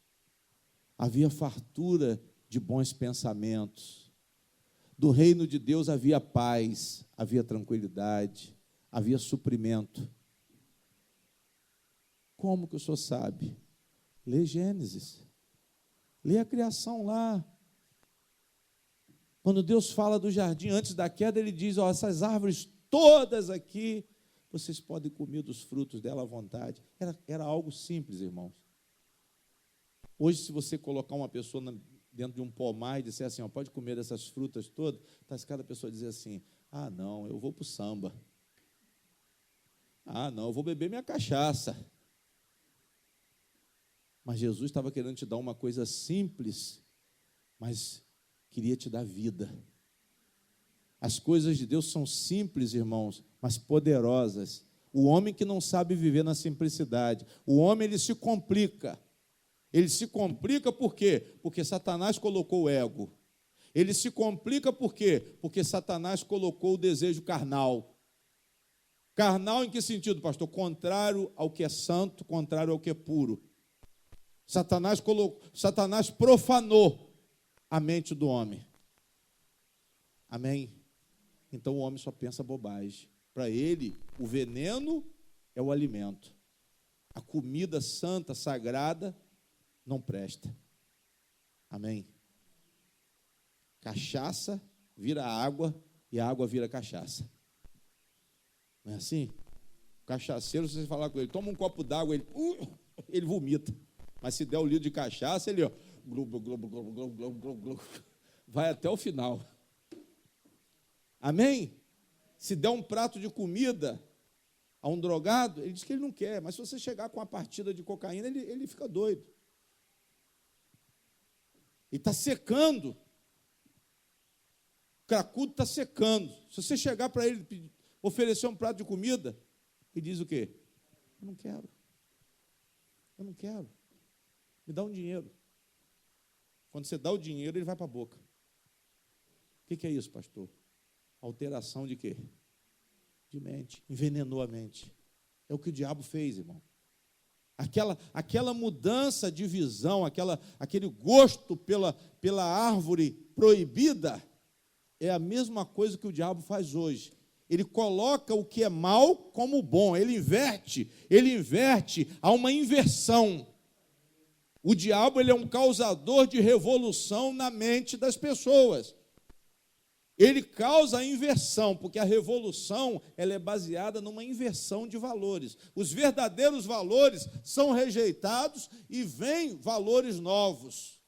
havia fartura de bons pensamentos. Do reino de Deus havia paz, havia tranquilidade, havia suprimento. Como que o senhor sabe? Lê Gênesis. Lê a criação lá. Quando Deus fala do jardim, antes da queda, ele diz, ó, essas árvores todas aqui, vocês podem comer dos frutos dela à vontade. Era algo simples, irmãos. Hoje, se você colocar uma pessoa dentro de um pomar e disser assim, ó, pode comer dessas frutas todas, tá, cada pessoa dizer assim, ah, não, eu vou para o samba. Ah, não, eu vou beber minha cachaça. Mas Jesus estava querendo te dar uma coisa simples, mas queria te dar vida. As coisas de Deus são simples, irmãos, mas poderosas. O homem que não sabe viver na simplicidade, o homem ele se complica. Ele se complica por quê? Porque Satanás colocou o ego. Ele se complica por quê? Porque Satanás colocou o desejo carnal. Carnal em que sentido, pastor? Contrário ao que é santo, contrário ao que é puro. Satanás profanou a mente do homem. Amém? Então o homem só pensa bobagem. Para ele, o veneno é o alimento. A comida santa, sagrada, não presta. Amém? Cachaça vira água e a água vira cachaça. Não é assim? O cachaceiro, se você falar com ele, toma um copo d'água, ele vomita. Mas se der o litro de cachaça, ele vai até o final. Amém? Se der um prato de comida a um drogado, ele diz que ele não quer, mas se você chegar com uma partida de cocaína, ele fica doido. E está secando. O cracudo está secando. Se você chegar para ele, oferecer um prato de comida, ele diz o quê? Eu não quero. Eu não quero. Me dá um dinheiro. Quando você dá o dinheiro, ele vai para a boca. O que é isso, pastor? Alteração de quê? De mente. Envenenou a mente. É o que o diabo fez, irmão. Aquela mudança de visão, aquele gosto pela árvore proibida, é a mesma coisa que o diabo faz hoje. Ele coloca o que é mal como bom. Ele inverte, há uma inversão. O diabo, ele é um causador de revolução na mente das pessoas. Ele causa a inversão, porque a revolução, ela é baseada numa inversão de valores. Os verdadeiros valores são rejeitados e vêm valores novos.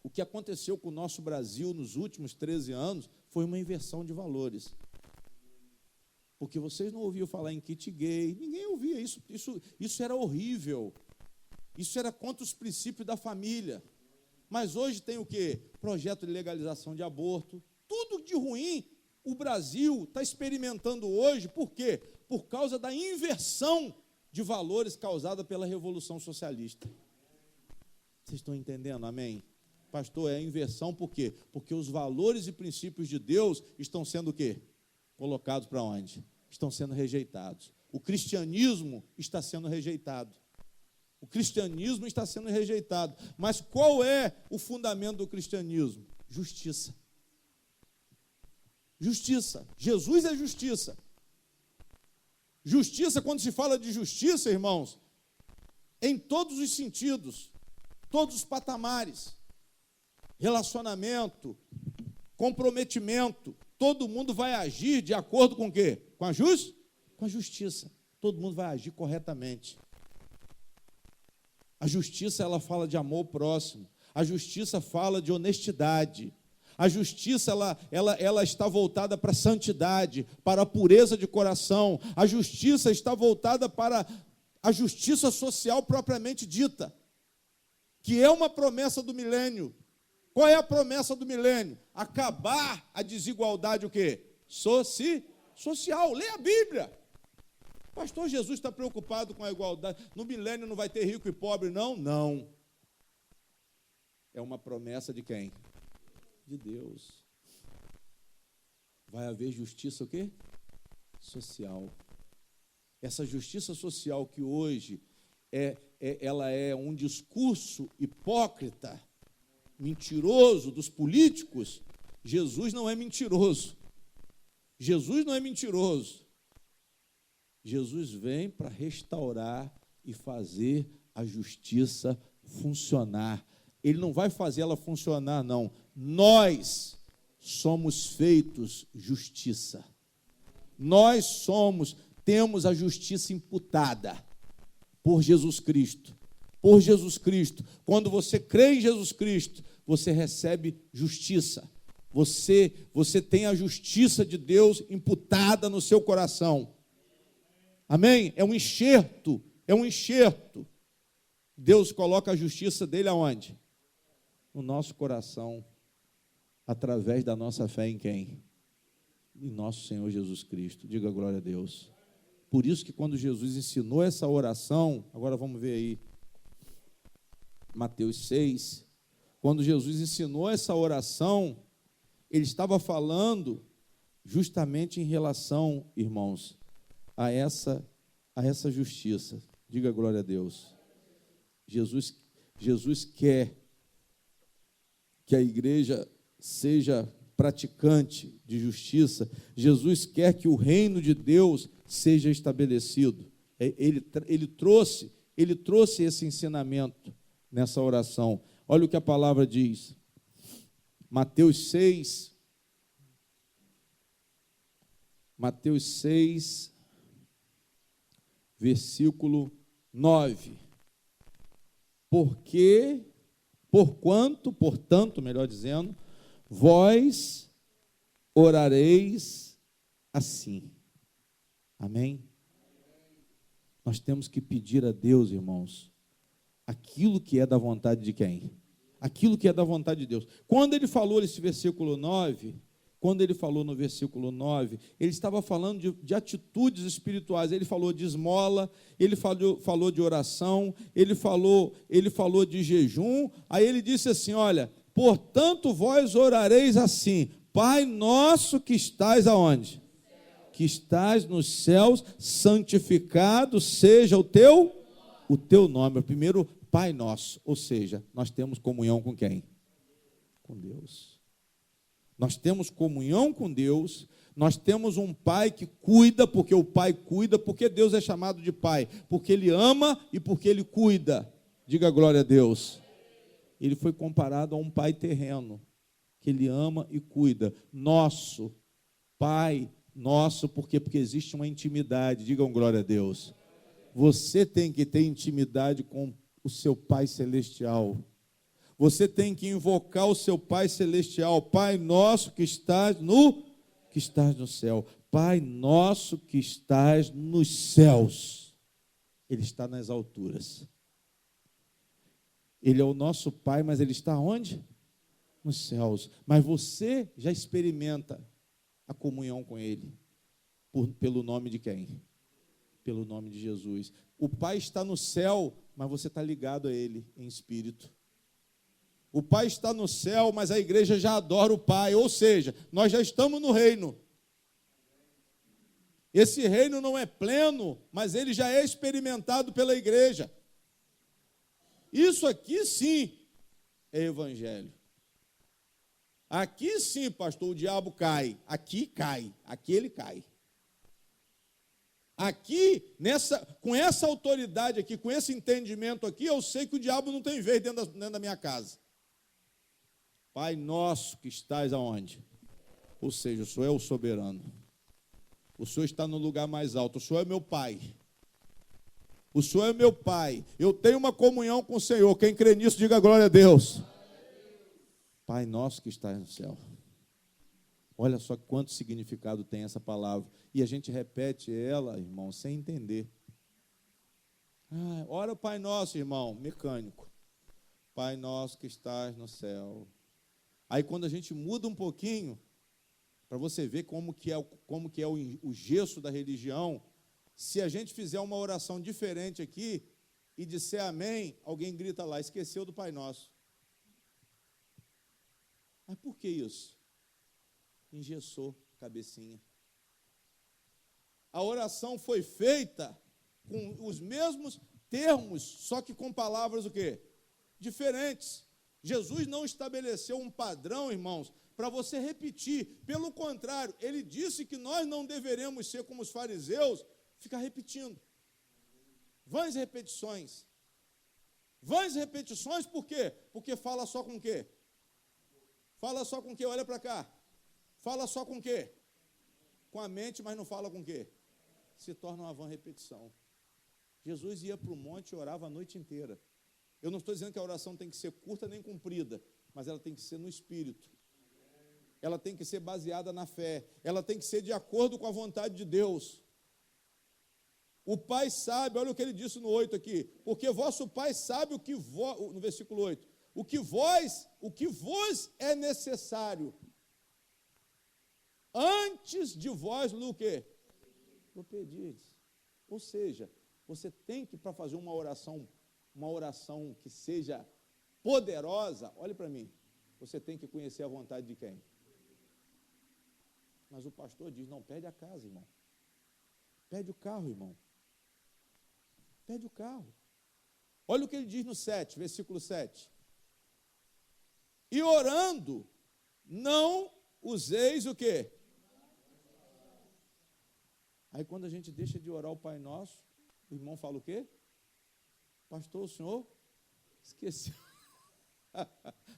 O que aconteceu com o nosso Brasil nos últimos 13 anos foi uma inversão de valores. Porque vocês não ouviam falar em kit gay, ninguém ouvia isso. Isso era horrível. Isso era contra os princípios da família. Mas hoje tem o quê? Projeto de legalização de aborto. Tudo de ruim o Brasil está experimentando hoje. Por quê? Por causa da inversão de valores causada pela Revolução Socialista. Vocês estão entendendo? Amém? Pastor, é a inversão por quê? Porque os valores e princípios de Deus estão sendo o quê? Colocados para onde? Estão sendo rejeitados. O cristianismo está sendo rejeitado. O cristianismo está sendo rejeitado. Mas qual é o fundamento do cristianismo? Justiça. Justiça. Jesus é justiça. Justiça, quando se fala de justiça, irmãos, em todos os sentidos, todos os patamares, relacionamento, comprometimento, todo mundo vai agir de acordo com o quê? Com a justiça. Todo mundo vai agir corretamente. A justiça, ela fala de amor ao próximo. A justiça fala de honestidade. A justiça, ela está voltada para a santidade, para a pureza de coração. A justiça está voltada para a justiça social propriamente dita, que é uma promessa do milênio. Qual é a promessa do milênio? Acabar a desigualdade, o quê? Social. Lê a Bíblia. Pastor, Jesus está preocupado com a igualdade. No milênio não vai ter rico e pobre, não? Não. É uma promessa de quem? De Deus. Vai haver justiça o quê? Social. Essa justiça social que hoje ela é um discurso hipócrita, mentiroso dos políticos. Jesus não é mentiroso. Jesus não é mentiroso. Jesus vem para restaurar e fazer a justiça funcionar. Ele não vai fazer ela funcionar, não. Nós somos feitos justiça. Nós temos a justiça imputada por Jesus Cristo. Por Jesus Cristo. Quando você crê em Jesus Cristo, você recebe justiça. Você tem a justiça de Deus imputada no seu coração. Amém? É um enxerto. Deus coloca a justiça dele aonde? No nosso coração, através da nossa fé em quem? Em nosso Senhor Jesus Cristo. Diga glória a Deus. Por isso que quando Jesus ensinou essa oração, agora vamos ver aí, Mateus 6, quando Jesus ensinou essa oração, ele estava falando justamente em relação, irmãos, a essa justiça. Diga glória a Deus. Jesus quer que a igreja seja praticante de justiça. Jesus quer que o reino de Deus seja estabelecido. Ele trouxe esse ensinamento nessa oração. Olha o que a palavra diz. Mateus 6, versículo 9. Portanto, melhor dizendo, vós orareis assim. Amém? Nós temos que pedir a Deus, irmãos, aquilo que é da vontade de quem? Aquilo que é da vontade de Deus. Quando ele falou esse versículo 9, no versículo 9, ele estava falando de atitudes espirituais. Ele falou de esmola, ele falou de oração, ele falou de jejum. Aí ele disse assim, olha, portanto vós orareis assim, Pai nosso que estás aonde? Que estás nos céus, santificado seja o teu nome. O primeiro, Pai nosso, ou seja, nós temos comunhão com quem? Com Deus. Nós temos comunhão com Deus, Nós temos um pai que cuida, porque o pai cuida, porque Deus é chamado de pai, porque ele ama e porque ele cuida. Diga glória a Deus. Ele foi comparado a um pai terreno, que ele ama e cuida. Nosso pai, nosso, por quê? Porque existe uma intimidade. Digam glória a Deus. Você tem que ter intimidade com o seu Pai Celestial. Você tem que invocar o seu Pai Celestial. Pai nosso que estás no céu. Pai nosso que estás nos céus. Ele está nas alturas. Ele é o nosso Pai, mas Ele está onde? Nos céus. Mas você já experimenta a comunhão com Ele. Pelo nome de quem? Pelo nome de Jesus. O Pai está no céu, mas você está ligado a Ele em espírito. O Pai está no céu, mas a igreja já adora o Pai, ou seja, nós já estamos no reino. Esse reino não é pleno, mas ele já é experimentado pela igreja. Isso aqui sim é evangelho. Aqui sim, pastor, o diabo cai. Aqui ele cai. Aqui, com essa autoridade aqui, com esse entendimento aqui, eu sei que o diabo não tem vez dentro da minha casa. Pai nosso que estás aonde? Ou seja, o Senhor é o soberano. O Senhor está no lugar mais alto. O Senhor é meu Pai. O Senhor é meu Pai. Eu tenho uma comunhão com o Senhor. Quem crê nisso, diga glória a Deus. Pai nosso que estás no céu. Olha só quanto significado tem essa palavra. E a gente repete ela, irmão, sem entender. Ora o Pai nosso, irmão, mecânico. Pai nosso que estás no céu. Aí quando a gente muda um pouquinho, para você ver como que é o gesso da religião, se a gente fizer uma oração diferente aqui e disser amém, alguém grita lá, esqueceu do Pai Nosso. Mas por que isso? Engessou a cabecinha. A oração foi feita com os mesmos termos, só que com palavras o quê? Diferentes. Jesus não estabeleceu um padrão, irmãos, para você repetir. Pelo contrário, ele disse que nós não deveremos ser como os fariseus, ficar repetindo. Vãs repetições. Vãs repetições por quê? Porque fala só com o quê? Fala só com o quê? Olha para cá. Fala só com o quê? Com a mente, mas não fala com o quê? Se torna uma vã repetição. Jesus ia para o monte e orava a noite inteira. Eu não estou dizendo que a oração tem que ser curta nem comprida, mas ela tem que ser no espírito. Ela tem que ser baseada na fé. Ela tem que ser de acordo com a vontade de Deus. O Pai sabe, olha o que ele disse no 8 aqui, porque vosso Pai sabe o que no versículo 8, o que vos é necessário, antes de vós o quê? O pedires. Ou seja, você tem que, para fazer uma oração que seja poderosa, olhe para mim, você tem que conhecer a vontade de quem? Mas o pastor diz, não, pede a casa, irmão. Pede o carro, irmão. Pede o carro. Olha o que ele diz no 7, versículo 7. E orando, não useis o quê? Aí quando a gente deixa de orar o Pai Nosso, o irmão fala o quê? Pastor, o senhor esqueceu.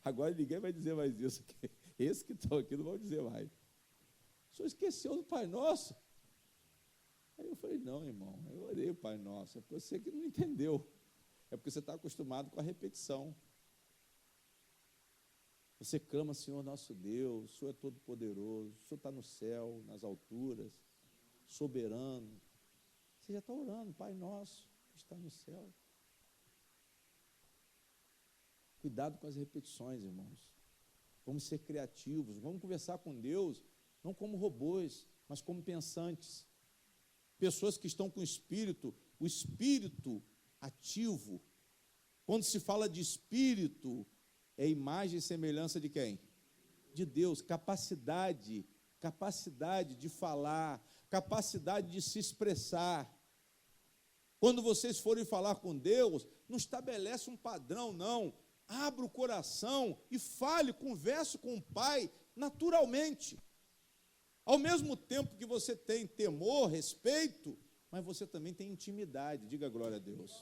Agora ninguém vai dizer mais isso. Esses que estão aqui não vão dizer mais. O senhor esqueceu do Pai Nosso? Aí eu falei, não, irmão, eu orei o Pai Nosso. É você que não entendeu. É porque você está acostumado com a repetição. Você clama, Senhor nosso Deus, o Senhor é todo poderoso, o Senhor está no céu, nas alturas, soberano. Você já está orando, Pai Nosso, que está no céu. Cuidado com as repetições, irmãos. Vamos ser criativos, vamos conversar com Deus, não como robôs, mas como pensantes. Pessoas que estão com o espírito ativo. Quando se fala de espírito, é imagem e semelhança de quem? De Deus, capacidade de falar, capacidade de se expressar. Quando vocês forem falar com Deus, não estabelece um padrão, não. Abra o coração e fale, converse com o Pai naturalmente. Ao mesmo tempo que você tem temor, respeito, mas você também tem intimidade. Diga glória a Deus.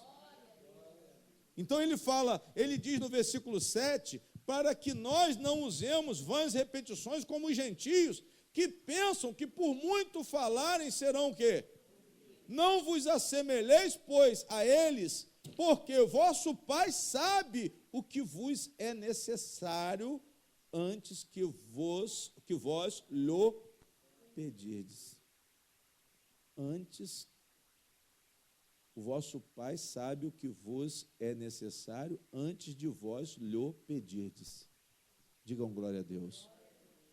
Então ele diz no versículo 7, para que nós não usemos vãs repetições como os gentios, que pensam que por muito falarem serão o quê? Não vos assemelheis, pois, a eles, porque vosso Pai sabe o que vos é necessário antes que vós lhe pedirdes. Antes, o vosso Pai sabe o que vos é necessário antes de vós lhe pedirdes. Digam glória a Deus.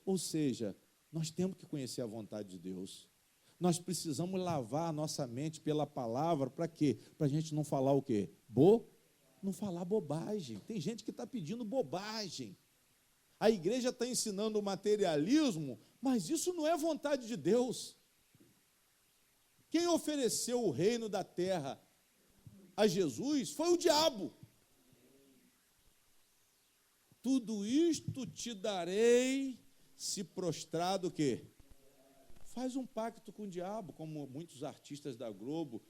Ou seja, nós temos que conhecer a vontade de Deus. Nós precisamos lavar a nossa mente pela palavra, para quê? Para a gente não falar o quê? Não falar bobagem. Tem gente que está pedindo bobagem. A igreja está ensinando o materialismo, mas isso não é vontade de Deus. Quem ofereceu o reino da terra a Jesus foi o diabo. Tudo isto te darei se prostrado o quê? Faz um pacto com o diabo, como muitos artistas da Globo,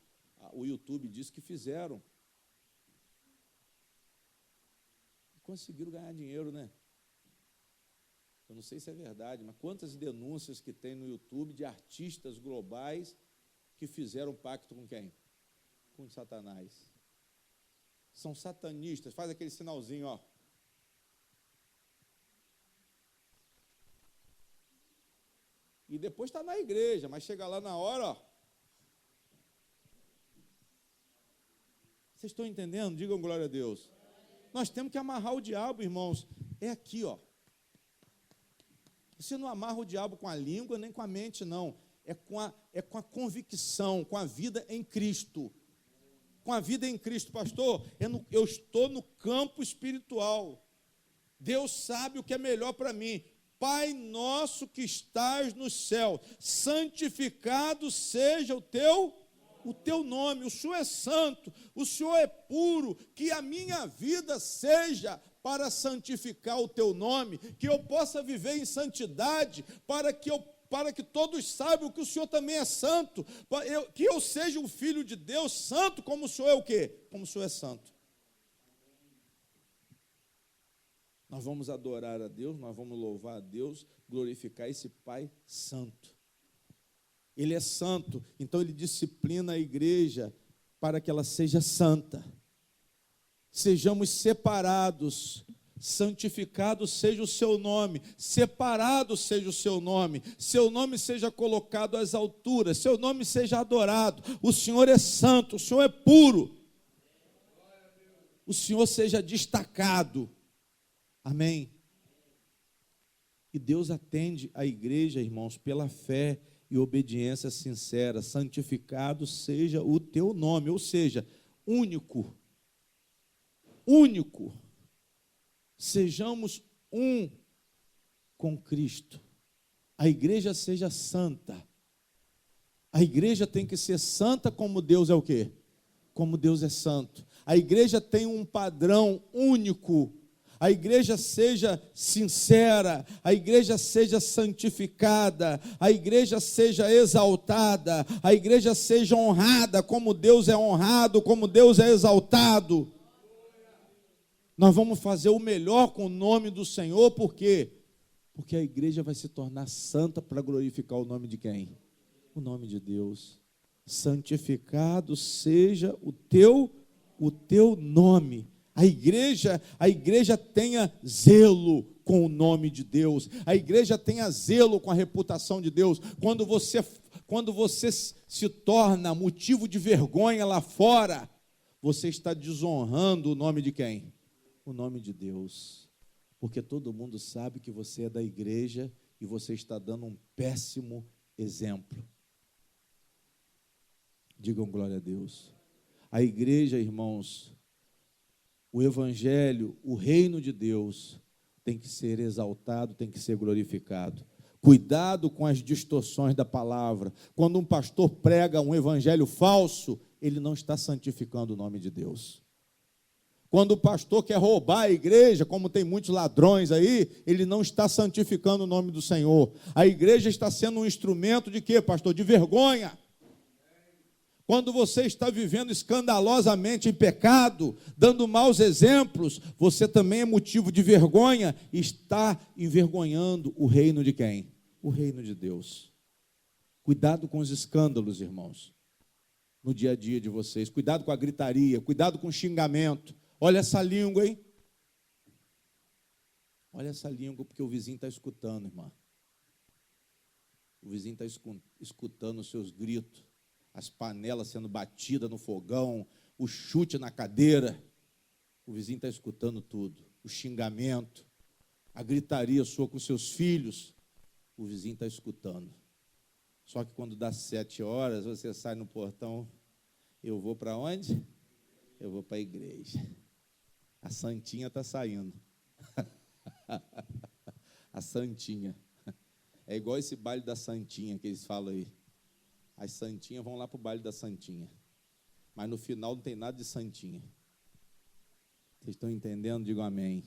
o YouTube diz que fizeram. Conseguiram ganhar dinheiro, né? Eu não sei se é verdade, mas quantas denúncias que tem no YouTube de artistas globais que fizeram pacto com quem? Com Satanás. São satanistas, faz aquele sinalzinho, ó. E depois está na igreja, mas chega lá na hora, ó. Vocês estão entendendo? Digam glória a Deus. Nós temos que amarrar o diabo, irmãos. É aqui, ó. Você não amarra o diabo com a língua, nem com a mente, não. É com a convicção, com a vida em Cristo. Com a vida em Cristo, pastor, eu estou no campo espiritual. Deus sabe o que é melhor para mim. Pai nosso que estás no céu, santificado seja o teu nome. O Senhor é santo, o Senhor é puro, que a minha vida seja para santificar o teu nome, que eu possa viver em santidade, para que todos saibam que o Senhor também é santo, que eu seja um filho de Deus santo, como o Senhor é o quê? Como o Senhor é santo. Nós vamos adorar a Deus, nós vamos louvar a Deus, glorificar esse Pai santo. Ele é santo, então ele disciplina a igreja para que ela seja santa. Sejamos separados, santificado seja o seu nome, separado seja o seu nome seja colocado às alturas, seu nome seja adorado. O Senhor é santo, o Senhor é puro, o Senhor seja destacado. Amém? E Deus atende a igreja, irmãos, pela fé e obediência sincera. Santificado seja o teu nome, ou seja, único. Sejamos um com Cristo. A igreja seja santa. A igreja tem que ser santa como Deus é o quê? Como Deus é santo. A igreja tem um padrão único. A igreja seja sincera, a igreja seja santificada, a igreja seja exaltada, a igreja seja honrada como Deus é honrado, como Deus é exaltado. Nós vamos fazer o melhor com o nome do Senhor, por quê? Porque a igreja vai se tornar santa para glorificar o nome de quem? O nome de Deus. Santificado seja o teu nome. A igreja tenha zelo com o nome de Deus. A igreja tenha zelo com a reputação de Deus. Quando você se torna motivo de vergonha lá fora, você está desonrando o nome de quem? O nome de Deus. Porque todo mundo sabe que você é da igreja e você está dando um péssimo exemplo. Digam glória a Deus. A igreja, irmãos, o evangelho, o reino de Deus tem que ser exaltado, tem que ser glorificado. Cuidado com as distorções da palavra. Quando um pastor prega um evangelho falso, ele não está santificando o nome de Deus. Quando o pastor quer roubar a igreja, como tem muitos ladrões aí, ele não está santificando o nome do Senhor. A igreja está sendo um instrumento de quê, pastor? De vergonha. Quando você está vivendo escandalosamente em pecado, dando maus exemplos, você também é motivo de vergonha e está envergonhando o reino de quem? O reino de Deus. Cuidado com os escândalos, irmãos, no dia a dia de vocês. Cuidado com a gritaria, cuidado com o xingamento. Olha essa língua, hein? Olha essa língua, porque o vizinho está escutando, irmã. O vizinho está escutando os seus gritos, as panelas sendo batidas no fogão, o chute na cadeira. O vizinho está escutando tudo. O xingamento, a gritaria sua com seus filhos. O vizinho está escutando. Só que quando dá 7 horas, você sai no portão. Eu vou para onde? Eu vou para a igreja. A santinha está saindo. A santinha. É igual esse baile da santinha que eles falam aí. As santinhas vão lá para o baile da santinha. Mas no final não tem nada de santinha. Vocês estão entendendo? Digam amém.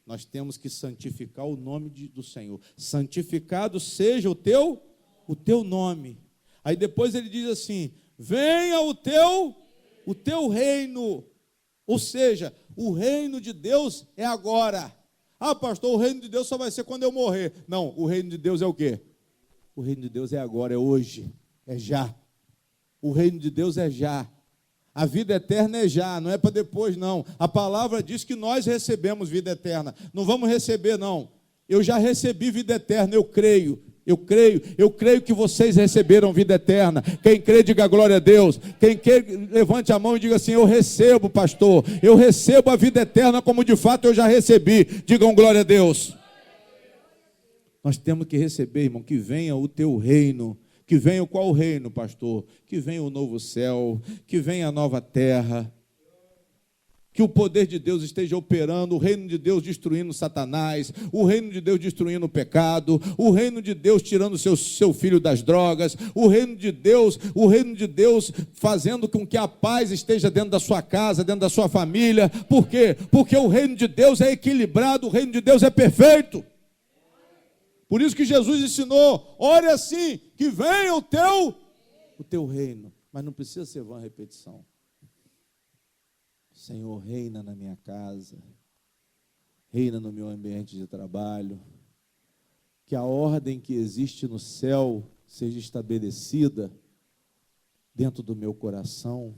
Nós temos que santificar o nome do Senhor. Santificado seja o teu nome. Aí depois ele diz assim: venha o teu reino. Ou seja, o reino de Deus é agora. Ah, pastor, o reino de Deus só vai ser quando eu morrer. Não, o reino de Deus é o quê? O reino de Deus é agora, é hoje, é já. O reino de Deus é já. A vida eterna é já, não é para depois, não. A palavra diz que nós recebemos vida eterna. Não vamos receber, não. Eu já recebi vida eterna, eu creio que vocês receberam vida eterna. Quem crê, diga glória a Deus. Quem quer, levante a mão e diga assim: eu recebo, pastor, eu recebo a vida eterna como de fato eu já recebi. Digam glória a Deus. Nós temos que receber, irmão, que venha o teu reino. Que venha qual reino, pastor? Que venha o novo céu, que venha a nova terra. Que o poder de Deus esteja operando, o reino de Deus destruindo Satanás, o reino de Deus destruindo o pecado, o reino de Deus tirando seu filho das drogas, o reino de Deus fazendo com que a paz esteja dentro da sua casa, dentro da sua família. Por quê? Porque o reino de Deus é equilibrado, o reino de Deus é perfeito. Por isso que Jesus ensinou: ore assim, que venha o teu reino. Mas não precisa ser vã repetição. Senhor, reina na minha casa, reina no meu ambiente de trabalho, que a ordem que existe no céu seja estabelecida dentro do meu coração.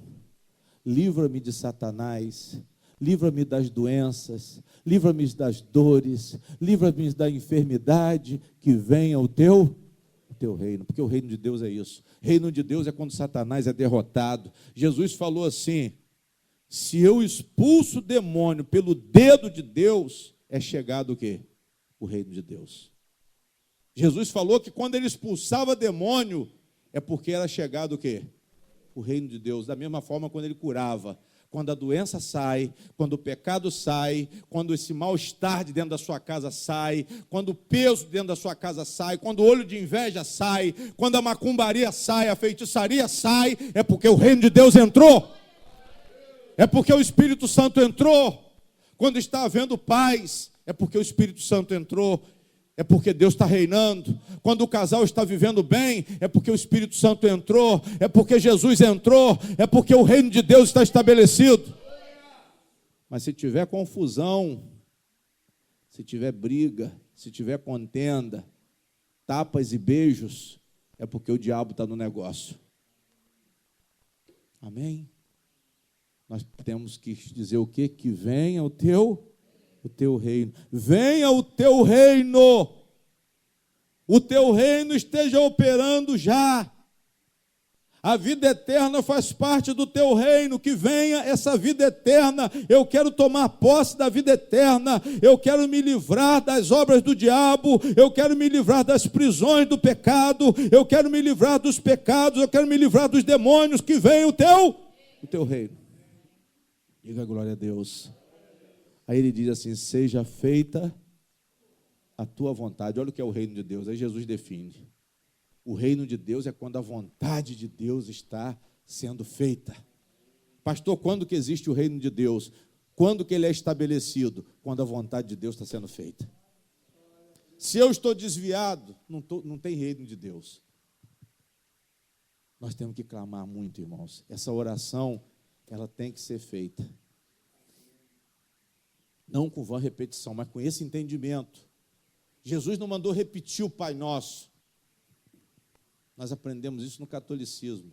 Livra-me de Satanás, livra-me das doenças, livra-me das dores, livra-me da enfermidade, que venha o teu reino, porque o reino de Deus é isso. Reino de Deus é quando Satanás é derrotado. Jesus falou assim: se eu expulso o demônio pelo dedo de Deus, é chegado o quê? O reino de Deus. Jesus falou que quando ele expulsava demônio, é porque era chegado o quê? O reino de Deus. Da mesma forma, quando ele curava. Quando a doença sai, quando o pecado sai, quando esse mal-estar de dentro da sua casa sai, quando o peso dentro da sua casa sai, quando o olho de inveja sai, quando a macumbaria sai, a feitiçaria sai, é porque o reino de Deus entrou. É porque o Espírito Santo entrou. Quando está havendo paz, é porque o Espírito Santo entrou. É porque Deus está reinando. Quando o casal está vivendo bem, é porque o Espírito Santo entrou. É porque Jesus entrou. É porque o reino de Deus está estabelecido. Mas se tiver confusão, se tiver briga, se tiver contenda, tapas e beijos, é porque o diabo está no negócio. Amém? Nós temos que dizer o quê? Que venha o teu reino. Venha o teu reino. O teu reino esteja operando já. A vida eterna faz parte do teu reino. Que venha essa vida eterna. Eu quero tomar posse da vida eterna. Eu quero me livrar das obras do diabo. Eu quero me livrar das prisões do pecado. Eu quero me livrar dos pecados. Eu quero me livrar dos demônios. Que venha o teu reino. Diga glória a Deus. Aí ele diz assim: seja feita a tua vontade. Olha o que é o reino de Deus. Aí Jesus define. O reino de Deus é quando a vontade de Deus está sendo feita. Pastor, quando que existe o reino de Deus? Quando que ele é estabelecido? Quando a vontade de Deus está sendo feita. Se eu estou desviado, não tem reino de Deus. Nós temos que clamar muito, irmãos. Essa oração, ela tem que ser feita. Não com vã repetição, mas com esse entendimento. Jesus não mandou repetir o Pai Nosso. Nós aprendemos isso no catolicismo.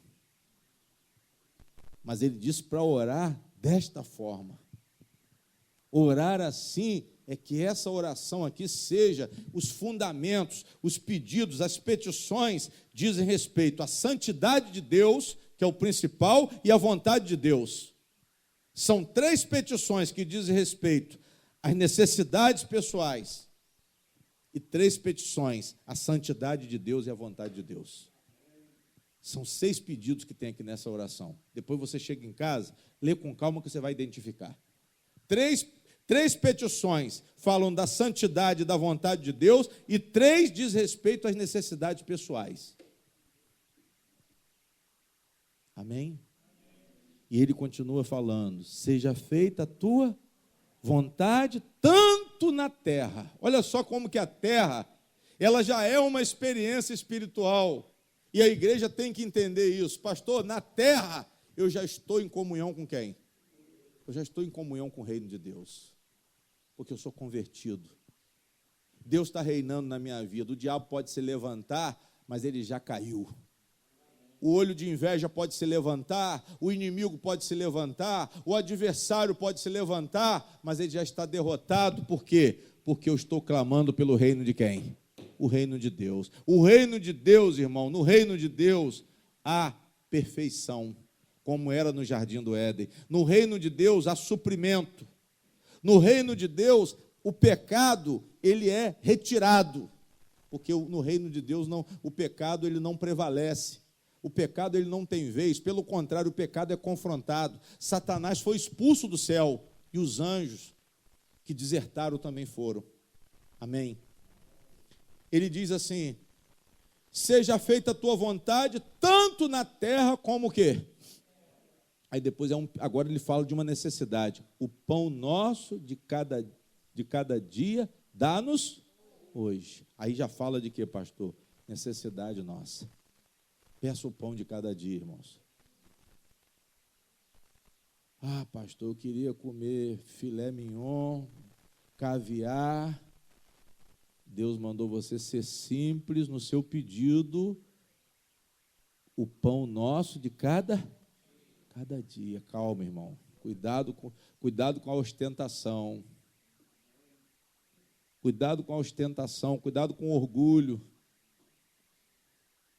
Mas ele disse para orar desta forma. Orar assim é que essa oração aqui seja os fundamentos, os pedidos, as petições dizem respeito à santidade de Deus, que é o principal, e à vontade de Deus. São 3 petições que dizem respeito às necessidades pessoais e 3 petições à santidade de Deus e à vontade de Deus. São 6 pedidos que tem aqui nessa oração. Depois você chega em casa, lê com calma que você vai identificar. Três petições falam da santidade e da vontade de Deus e 3 diz respeito às necessidades pessoais. Amém? E ele continua falando, seja feita a tua vontade, tanto na terra. Olha só como que a terra, ela já é uma experiência espiritual. E a igreja tem que entender isso. Pastor, na terra, eu já estou em comunhão com quem? Eu já estou em comunhão com o reino de Deus. Porque eu sou convertido. Deus está reinando na minha vida. O diabo pode se levantar, mas ele já caiu. O olho de inveja pode se levantar, o inimigo pode se levantar, o adversário pode se levantar, mas ele já está derrotado. Por quê? Porque eu estou clamando pelo reino de quem? O reino de Deus. O reino de Deus, irmão, no reino de Deus há perfeição, como era no jardim do Éden. No reino de Deus há suprimento. No reino de Deus, o pecado, ele é retirado. Porque no reino de Deus, o pecado ele não prevalece. O pecado ele não tem vez, pelo contrário, o pecado é confrontado. Satanás foi expulso do céu e os anjos que desertaram também foram. Amém? Ele diz assim, seja feita a tua vontade, tanto na terra como o quê? Aí depois, agora ele fala de uma necessidade. O pão nosso de cada dia, dá-nos hoje. Aí já fala de quê, pastor? Necessidade nossa. Peça o pão de cada dia, irmãos. Ah, pastor, eu queria comer filé mignon, caviar. Deus mandou você ser simples no seu pedido. O pão nosso de cada dia. Calma, irmão. Cuidado com a ostentação. Cuidado com a ostentação, cuidado com o orgulho.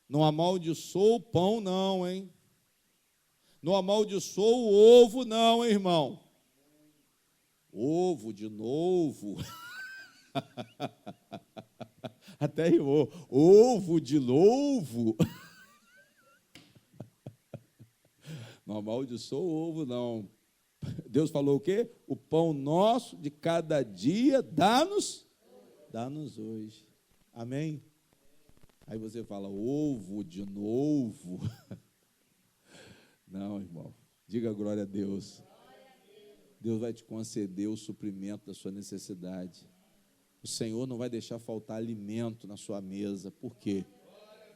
Não amaldiçoa o pão, não, hein? Não amaldiçoa o ovo, não, hein, irmão? Ovo de novo. Até rimou. Ovo de novo. Não amaldiçoa o ovo, não. Deus falou o quê? O pão nosso de cada dia, dá-nos hoje. Amém? Aí você fala, ovo de novo. Não, irmão. Diga glória a Deus. Deus vai te conceder o suprimento da sua necessidade. O Senhor não vai deixar faltar alimento na sua mesa. Por quê?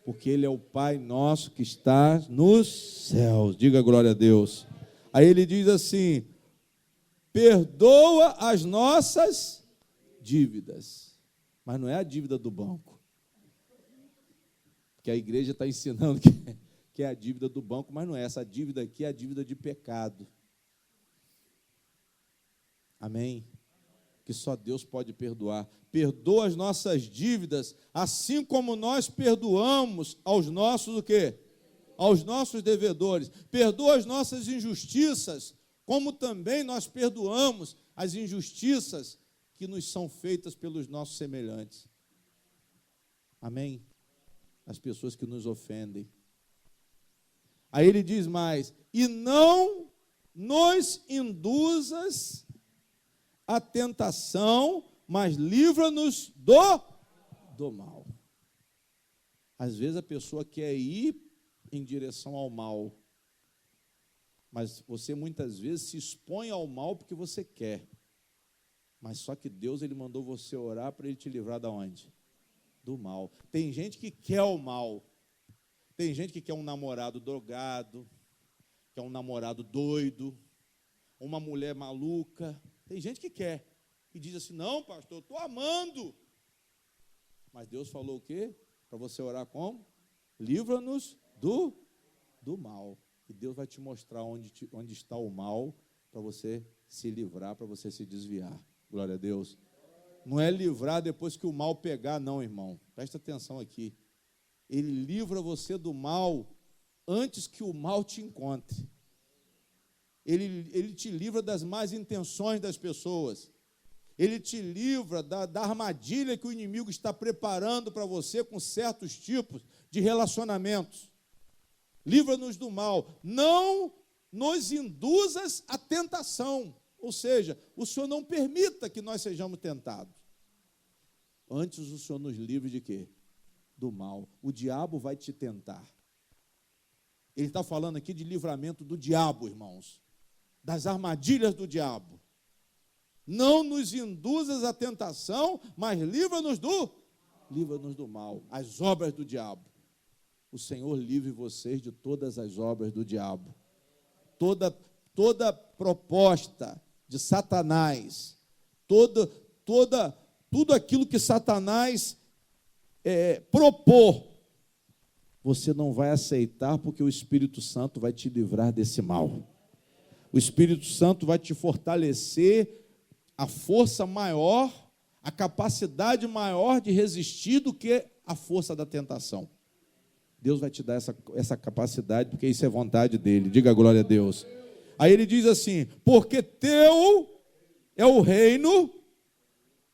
Porque Ele é o Pai nosso que está nos céus. Diga glória a Deus. Aí Ele diz assim, perdoa as nossas dívidas. Mas não é a dívida do banco. Que a igreja está ensinando que é a dívida do banco, mas não é. Essa dívida aqui é a dívida de pecado. Amém? Que só Deus pode perdoar. Perdoa as nossas dívidas, assim como nós perdoamos aos nossos o quê? Aos nossos devedores. Perdoa as nossas injustiças, como também nós perdoamos as injustiças que nos são feitas pelos nossos semelhantes. Amém? As pessoas que nos ofendem. Aí ele diz mais, e não nos induzas a tentação, mas livra-nos do mal. Às vezes a pessoa quer ir em direção ao mal, Mas você muitas vezes se expõe ao mal porque você quer. Mas só que Deus, Ele mandou você orar para Ele te livrar da onde? Do mal. Tem gente que quer o mal. Tem gente que quer um namorado drogado, quer um namorado doido, uma mulher maluca. Tem gente que quer. E diz assim, não, pastor, eu estou amando. Mas Deus falou o quê? Para você orar como? Livra-nos do mal. E Deus vai te mostrar onde está o mal, para você se livrar, para você se desviar. Glória a Deus. Não é livrar depois que o mal pegar, não, irmão. Presta atenção aqui. Ele livra você do mal antes que o mal te encontre. Ele te livra das más intenções das pessoas. Ele te livra da armadilha que o inimigo está preparando para você com certos tipos de relacionamentos. Livra-nos do mal. Não nos induzas à tentação. Ou seja, o Senhor não permita que nós sejamos tentados. Antes o Senhor nos livre de quê? Do mal. O diabo vai te tentar. Ele está falando aqui de livramento do diabo, irmãos. Das armadilhas do diabo. Não nos induzas à tentação, mas livra-nos do mal. As obras do diabo. O Senhor livre vocês de todas as obras do diabo. Toda proposta de Satanás, tudo aquilo que Satanás propor, você não vai aceitar, porque o Espírito Santo vai te livrar desse mal. O Espírito Santo vai te fortalecer a força maior, a capacidade maior de resistir do que a força da tentação. Deus vai te dar essa capacidade, porque isso é vontade dele. Diga glória a Deus. Aí ele diz assim, porque teu é o reino.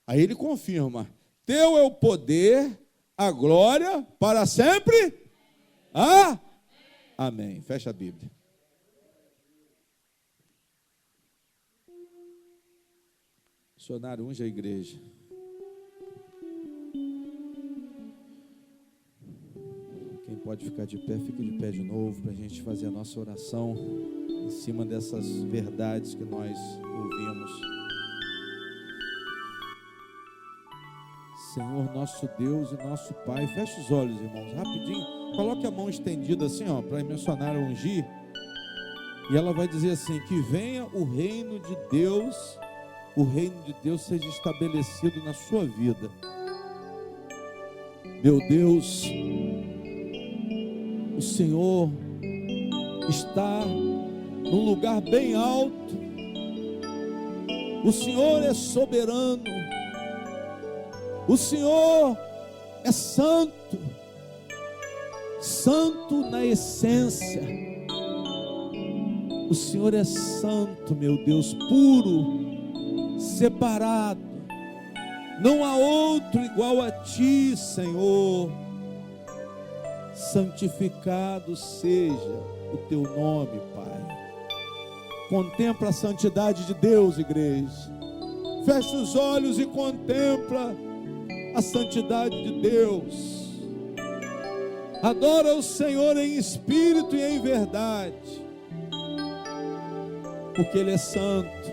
Aí ele confirma, teu é o poder, a glória, para sempre. Amém. Fecha a Bíblia. Missionário, unge a igreja. Quem pode ficar de pé, fica de pé de novo, para a gente fazer a nossa oração em cima dessas verdades que nós ouvimos. Senhor, nosso Deus e nosso Pai, feche os olhos, irmãos, rapidinho, coloque a mão estendida assim, para a missionária ungir, e ela vai dizer assim, que venha o reino de Deus seja estabelecido na sua vida. Meu Deus, o Senhor está num lugar bem alto, o Senhor é soberano, o Senhor é santo, santo na essência, o Senhor é santo, meu Deus, puro, separado, não há outro igual a ti, Senhor. Santificado seja o teu nome, Pai. Contempla a santidade de Deus, igreja. Fecha os olhos e contempla a santidade de Deus. Adora o Senhor em espírito e em verdade, porque Ele é santo,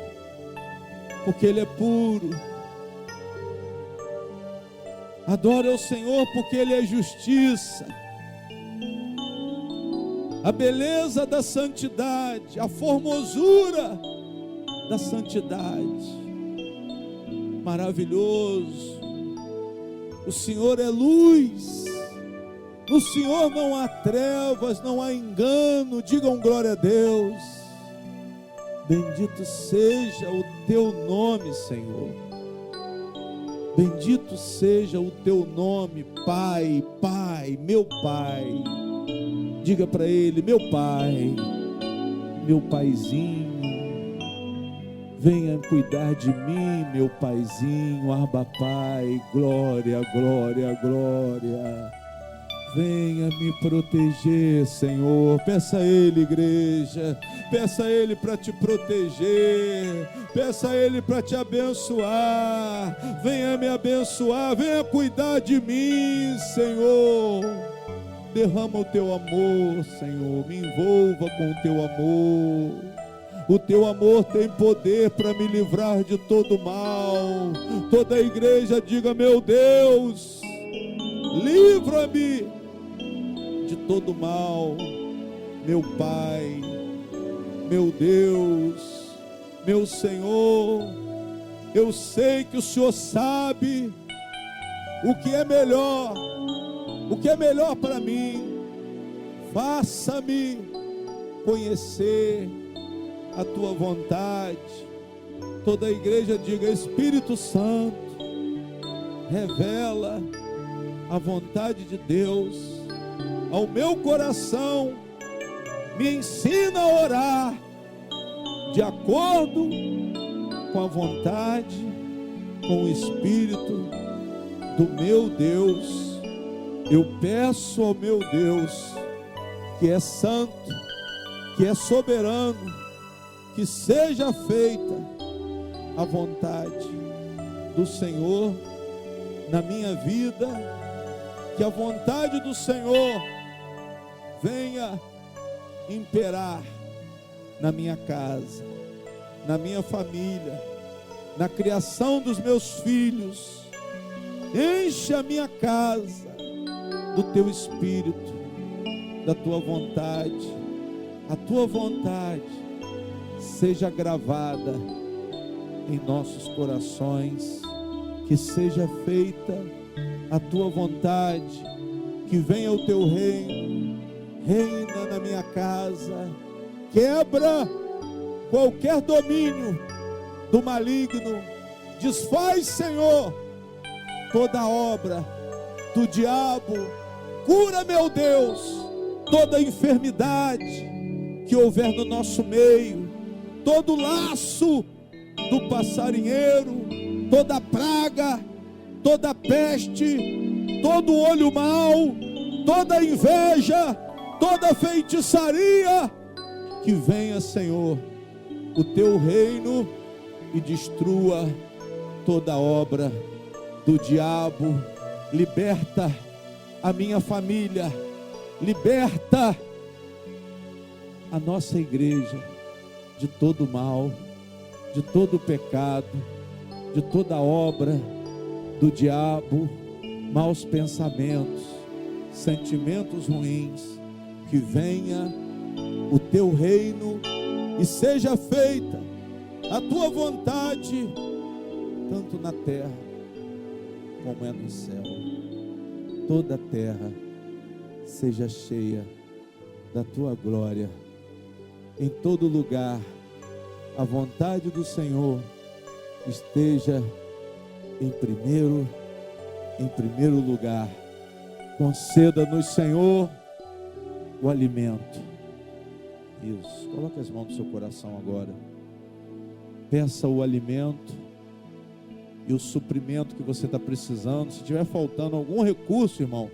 porque Ele é puro. Adora o Senhor porque Ele é justiça. A beleza da santidade, a formosura da santidade. Maravilhoso. O Senhor é luz. No Senhor não há trevas, não há engano. Digam glória a Deus. Bendito seja o teu nome, Senhor. Bendito seja o teu nome, Pai, Pai, meu Pai. Diga para Ele, meu Pai, meu Paizinho, venha cuidar de mim, meu Paizinho, Abba Pai, glória, glória, glória. Venha me proteger, Senhor. Peça a Ele, igreja. Peça a Ele para te proteger. Peça a Ele para te abençoar. Venha me abençoar. Venha cuidar de mim, Senhor. derrama o teu amor, Senhor, me envolva com o teu amor. O teu amor tem poder para me livrar de todo mal. Toda a igreja diga: meu Deus, livra-me de todo mal. Meu Pai, meu Deus, meu Senhor, eu sei que o Senhor sabe o que é melhor para mim. Faça-me conhecer a tua vontade. Toda a igreja diga: Espírito Santo, revela a vontade de Deus ao meu coração, me ensina a orar de acordo com a vontade, com o Espírito do meu Deus. Eu peço ao meu Deus, que é santo, que é soberano, que seja feita a vontade do Senhor na minha vida, que a vontade do Senhor venha imperar na minha casa, na minha família, na criação dos meus filhos. Enche a minha casa do teu Espírito, da tua vontade. A tua vontade seja gravada em nossos corações, que seja feita a tua vontade, que venha o teu reino, reina na minha casa, quebra qualquer domínio do maligno, desfaz, Senhor, toda obra do diabo, cura, meu Deus, toda enfermidade que houver no nosso meio, todo laço do passarinheiro, toda praga, toda peste, todo olho mau, toda inveja, toda feitiçaria, que venha, Senhor, o teu reino e destrua toda obra do diabo. Liberta a minha família, liberta a nossa igreja de todo mal, de todo pecado, de toda obra do diabo, maus pensamentos, sentimentos ruins. Que venha o teu reino e seja feita a tua vontade, tanto na terra como é no céu. Toda a terra seja cheia da tua glória. Em todo lugar a vontade do Senhor esteja em primeiro lugar. Conceda-nos, Senhor, o alimento. Isso, coloque as mãos no seu coração agora. Peça o alimento e o suprimento que você está precisando. Se estiver faltando algum recurso, irmão,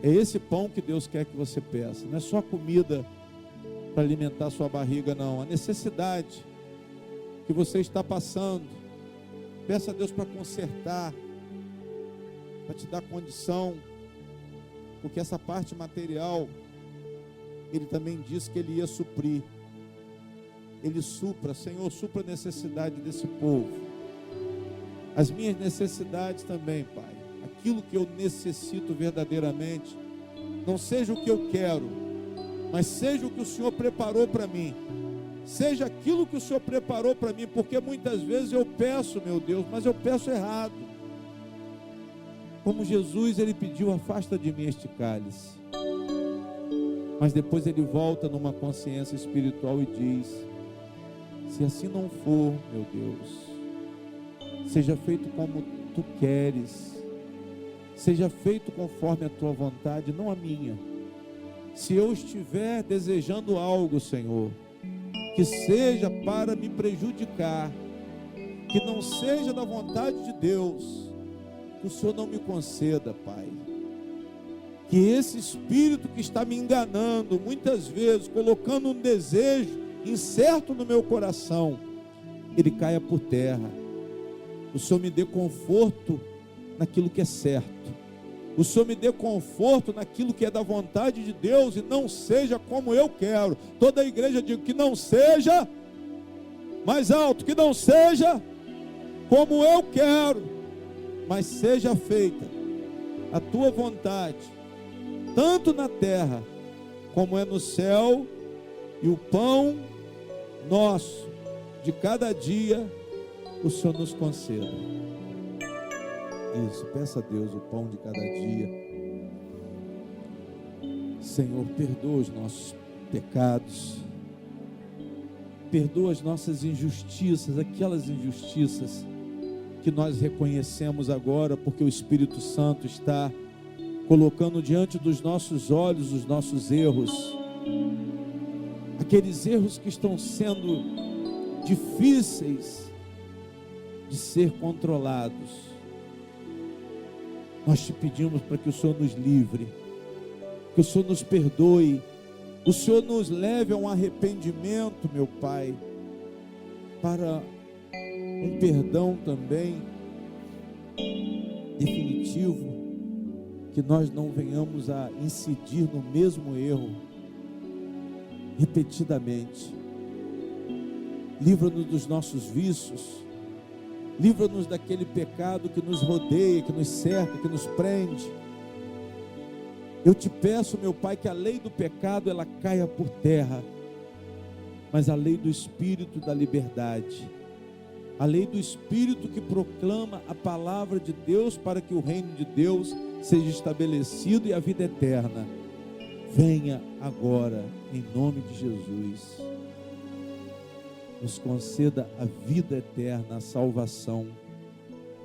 é esse pão que Deus quer que você peça. Não é só comida para alimentar sua barriga, não. A necessidade que você está passando, peça a Deus para consertar, para te dar condição, porque essa parte material, Ele também disse que Ele ia suprir. Ele supra, Senhor, supra a necessidade desse povo, as minhas necessidades também, Pai. Aquilo que eu necessito verdadeiramente, não seja o que eu quero, mas seja o que o Senhor preparou para mim. Seja aquilo que o Senhor preparou para mim, porque muitas vezes eu peço, meu Deus, mas eu peço errado. Como Jesus, Ele pediu: afasta de mim este cálice. Mas depois Ele volta numa consciência espiritual e diz: se assim não for, meu Deus, seja feito como tu queres, seja feito conforme a tua vontade, não a minha. Se eu estiver desejando algo, Senhor, que seja para me prejudicar, que não seja da vontade de Deus, que o Senhor não me conceda, Pai. Que esse espírito que está me enganando, muitas vezes, colocando um desejo incerto no meu coração, ele caia por terra. O Senhor me dê conforto naquilo que é certo, O Senhor me dê conforto naquilo que é da vontade de Deus e não seja como eu quero. Toda a igreja diz que não seja, mais alto, que não seja como eu quero, mas seja feita a tua vontade, tanto na terra como é no céu. E o pão nosso de cada dia o Senhor nos conceda. Isso, peça a Deus o pão de cada dia. Senhor, perdoa os nossos pecados, perdoa as nossas injustiças, aquelas injustiças que nós reconhecemos agora, porque o Espírito Santo está colocando diante dos nossos olhos os nossos erros, aqueles erros que estão sendo difíceis de ser controlados. Nós te pedimos para que o Senhor nos livre, que o Senhor nos perdoe, o Senhor nos leve a um arrependimento, meu Pai, para um perdão também definitivo, que nós não venhamos a incidir no mesmo erro repetidamente. Livra-nos dos nossos vícios, livra-nos daquele pecado que nos rodeia, que nos cerca, que nos prende. Eu te peço, meu Pai, que a lei do pecado ela caia por terra, mas a lei do Espírito da liberdade, a lei do Espírito que proclama a palavra de Deus para que o reino de Deus seja estabelecido e a vida eterna venha agora, em nome de Jesus. Nos conceda a vida eterna, a salvação,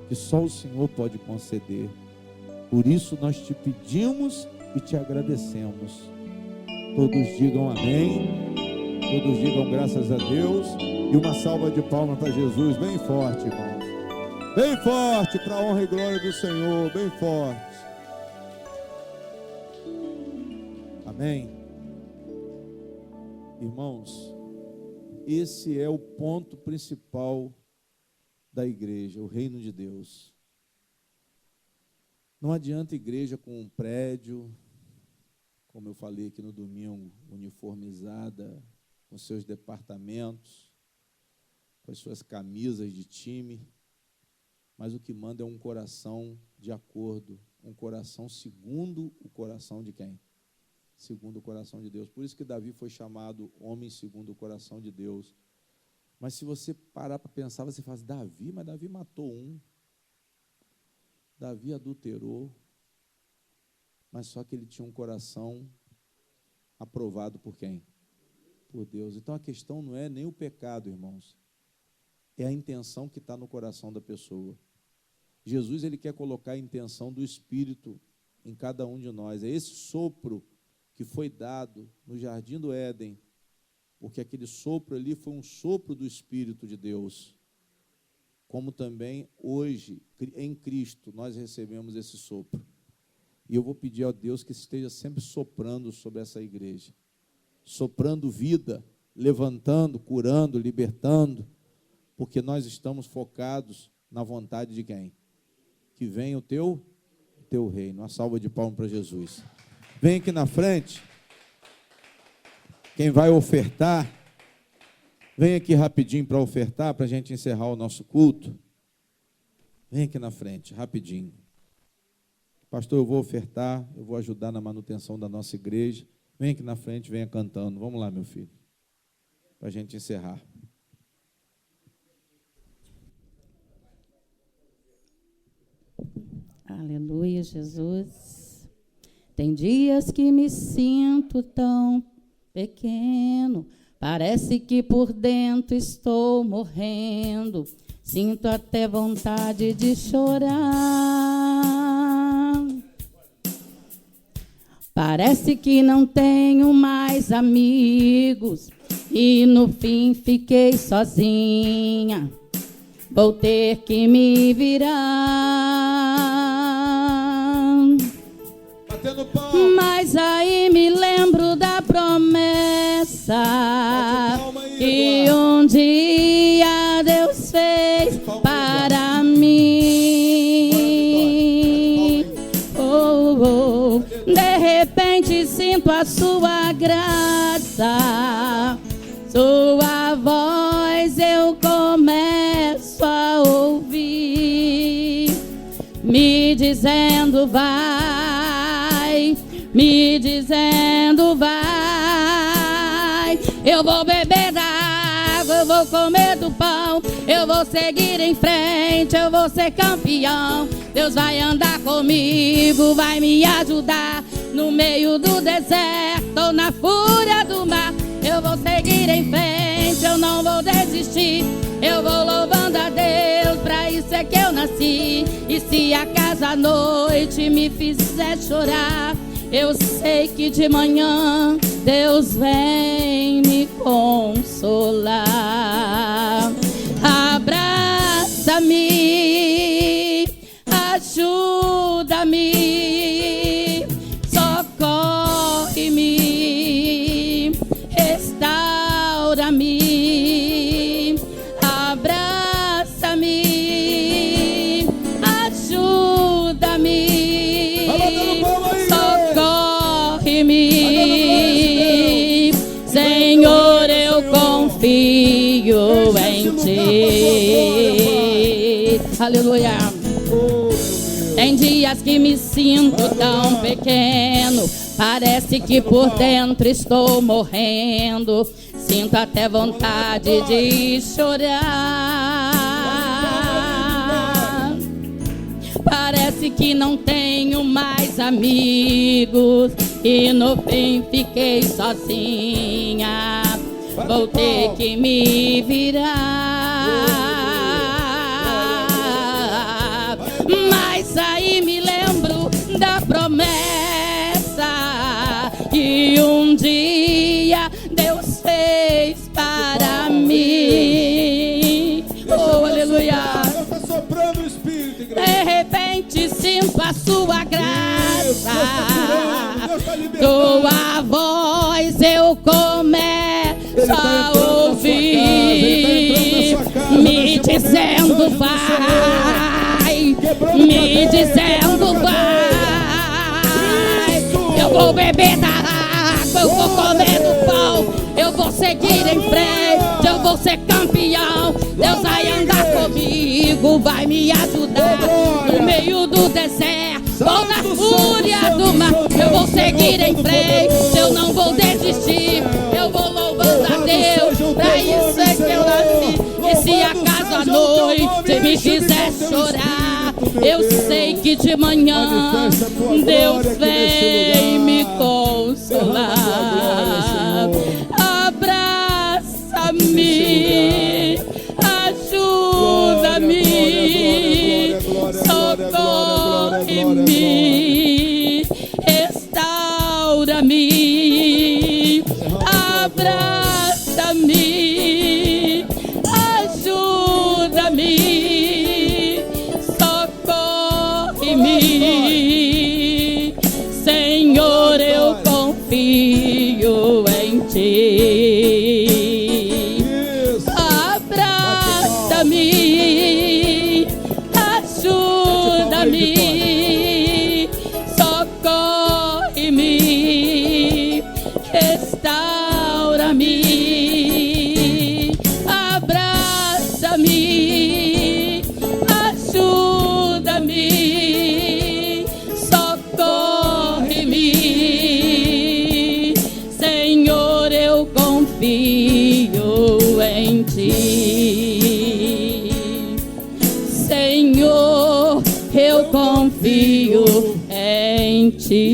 que só o Senhor pode conceder. Por isso nós te pedimos e te agradecemos. Todos digam amém, todos digam graças a Deus, e uma salva de palmas para Jesus, bem forte, irmãos, bem forte, para a honra e glória do Senhor, bem forte. Amém. Irmãos, esse é o ponto principal da igreja, o reino de Deus. Não adianta igreja com um prédio, como eu falei aqui no domingo, uniformizada, com seus departamentos, com as suas camisas de time, mas o que manda é um coração de acordo, um coração segundo o coração de quem? Segundo o coração de Deus. Por isso que Davi foi chamado homem segundo o coração de Deus. Mas se você parar para pensar, você fala, Davi, mas Davi matou um. Davi adulterou. Mas só que ele tinha um coração aprovado por quem? Por Deus. Então a questão não é nem o pecado, irmãos. É a intenção que está no coração da pessoa. Jesus, ele quer colocar a intenção do Espírito em cada um de nós. É esse sopro que foi dado no Jardim do Éden, porque aquele sopro ali foi um sopro do Espírito de Deus, como também hoje, em Cristo, nós recebemos esse sopro, e eu vou pedir a Deus que esteja sempre soprando sobre essa igreja, soprando vida, levantando, curando, libertando, porque nós estamos focados na vontade de quem? Que venha o teu reino. Uma salva de palmas para Jesus. Vem aqui na frente, quem vai ofertar, vem aqui rapidinho para ofertar, para a gente encerrar o nosso culto. Vem aqui na frente, rapidinho. Pastor, eu vou ofertar, eu vou ajudar na manutenção da nossa igreja. Vem aqui na frente, venha cantando. Vamos lá, meu filho, para a gente encerrar. Aleluia, Jesus. Tem dias que me sinto tão pequeno, parece que por dentro estou morrendo, sinto até vontade de chorar. Parece que não tenho mais amigos e no fim fiquei sozinha, vou ter que me virar. Mas aí me lembro da promessa que um dia Deus fez para mim. Oh, a sua graça, sua voz eu começo a ouvir, me dizendo vai, me dizendo vai. Eu vou beber da água, eu vou comer do pão, eu vou seguir em frente, eu vou ser campeão. Deus vai andar comigo, vai me ajudar no meio do deserto ou na fúria do mar. Eu vou seguir em frente, eu não vou desistir, eu vou louvando a Deus, pra isso é que eu nasci. E se acaso a noite me fizer chorar, eu sei que de manhã Deus vem me consolar. Abraça-me, ajuda-me, socorre-me, restaura-me. Abraça-me, ajuda-me, socorre-me. Senhor, eu confio em Ti. Aleluia. Tem dias que me sinto tão pequeno, parece que por dentro estou morrendo. Sinto até vontade de chorar. Parece que não tenho mais amigos e no fim fiquei sozinha. Vou ter que me virar. Mas aí me lembro da promessa que um dia Deus fez para mim. Oh, aleluia. De repente sinto a sua graça, tua voz eu começo a ouvir, me dizendo vai, me dizendo vai. Eu vou beber da água, eu vou comer do pão, eu vou seguir em frente, eu vou ser campeão. Deus vai andar comigo, vai me ajudar no meio do deserto ou na fúria do mar. Eu vou seguir em frente, eu não vou desistir, eu vou louvando a Deus, pra isso é que eu nasci. E se acaso a noite me fizer chorar, eu sei que de manhã Deus vem me consolar. Abraça-me, ajuda-me, socorre-me, restaura-me. Abraça-me, ajuda-me, socorre-me. Senhor, eu confio em Ti. Abraça-me, ajuda-me, socorre-me, restaura-me. Abraça-me, ajuda-me, socorre-me. Senhor, eu confio em Ti. Senhor, eu confio em Ti.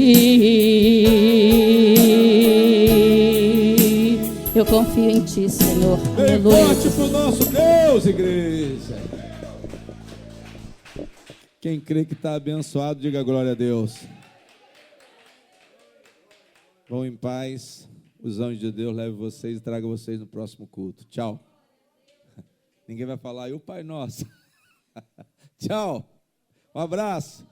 Eu confio em Ti, Senhor. Aleluia. Forte pro nosso Deus, igreja. Quem crê que está abençoado, diga glória a Deus. Vão em paz. Os anjos de Deus levem vocês e tragam vocês no próximo culto. Tchau. Ninguém vai falar, e o Pai Nosso? Tchau. Um abraço.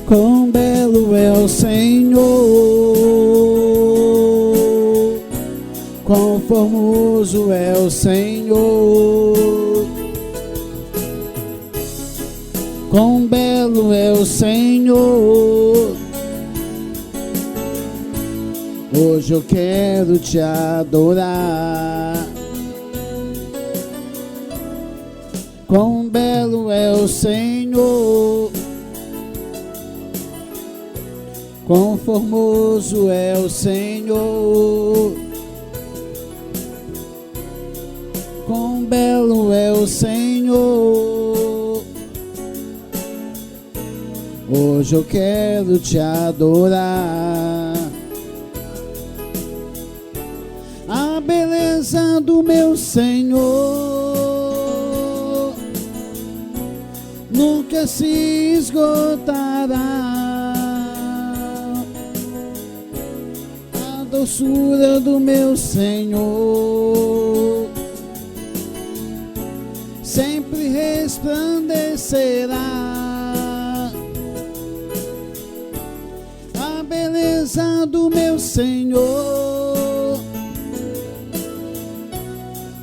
Quão belo é o Senhor, formoso é o Senhor, quão belo é o Senhor. Hoje eu quero te adorar. Quão belo é o Senhor, quão formoso é o Senhor, quão belo é o Senhor. Hoje eu quero te adorar. A beleza do meu Senhor nunca se esgotará. A doçura do meu Senhor sempre resplandecerá. A beleza do meu Senhor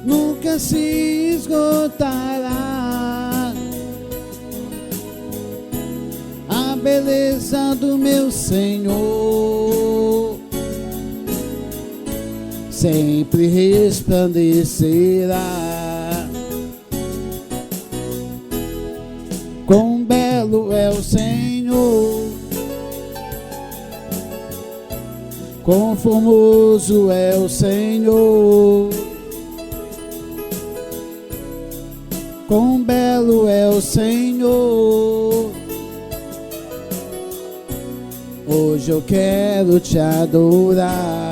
nunca se esgotará. A beleza do meu Senhor sempre resplandecerá. Quão belo é o Senhor, quão formoso é o Senhor, quão belo é o Senhor. Hoje eu quero te adorar.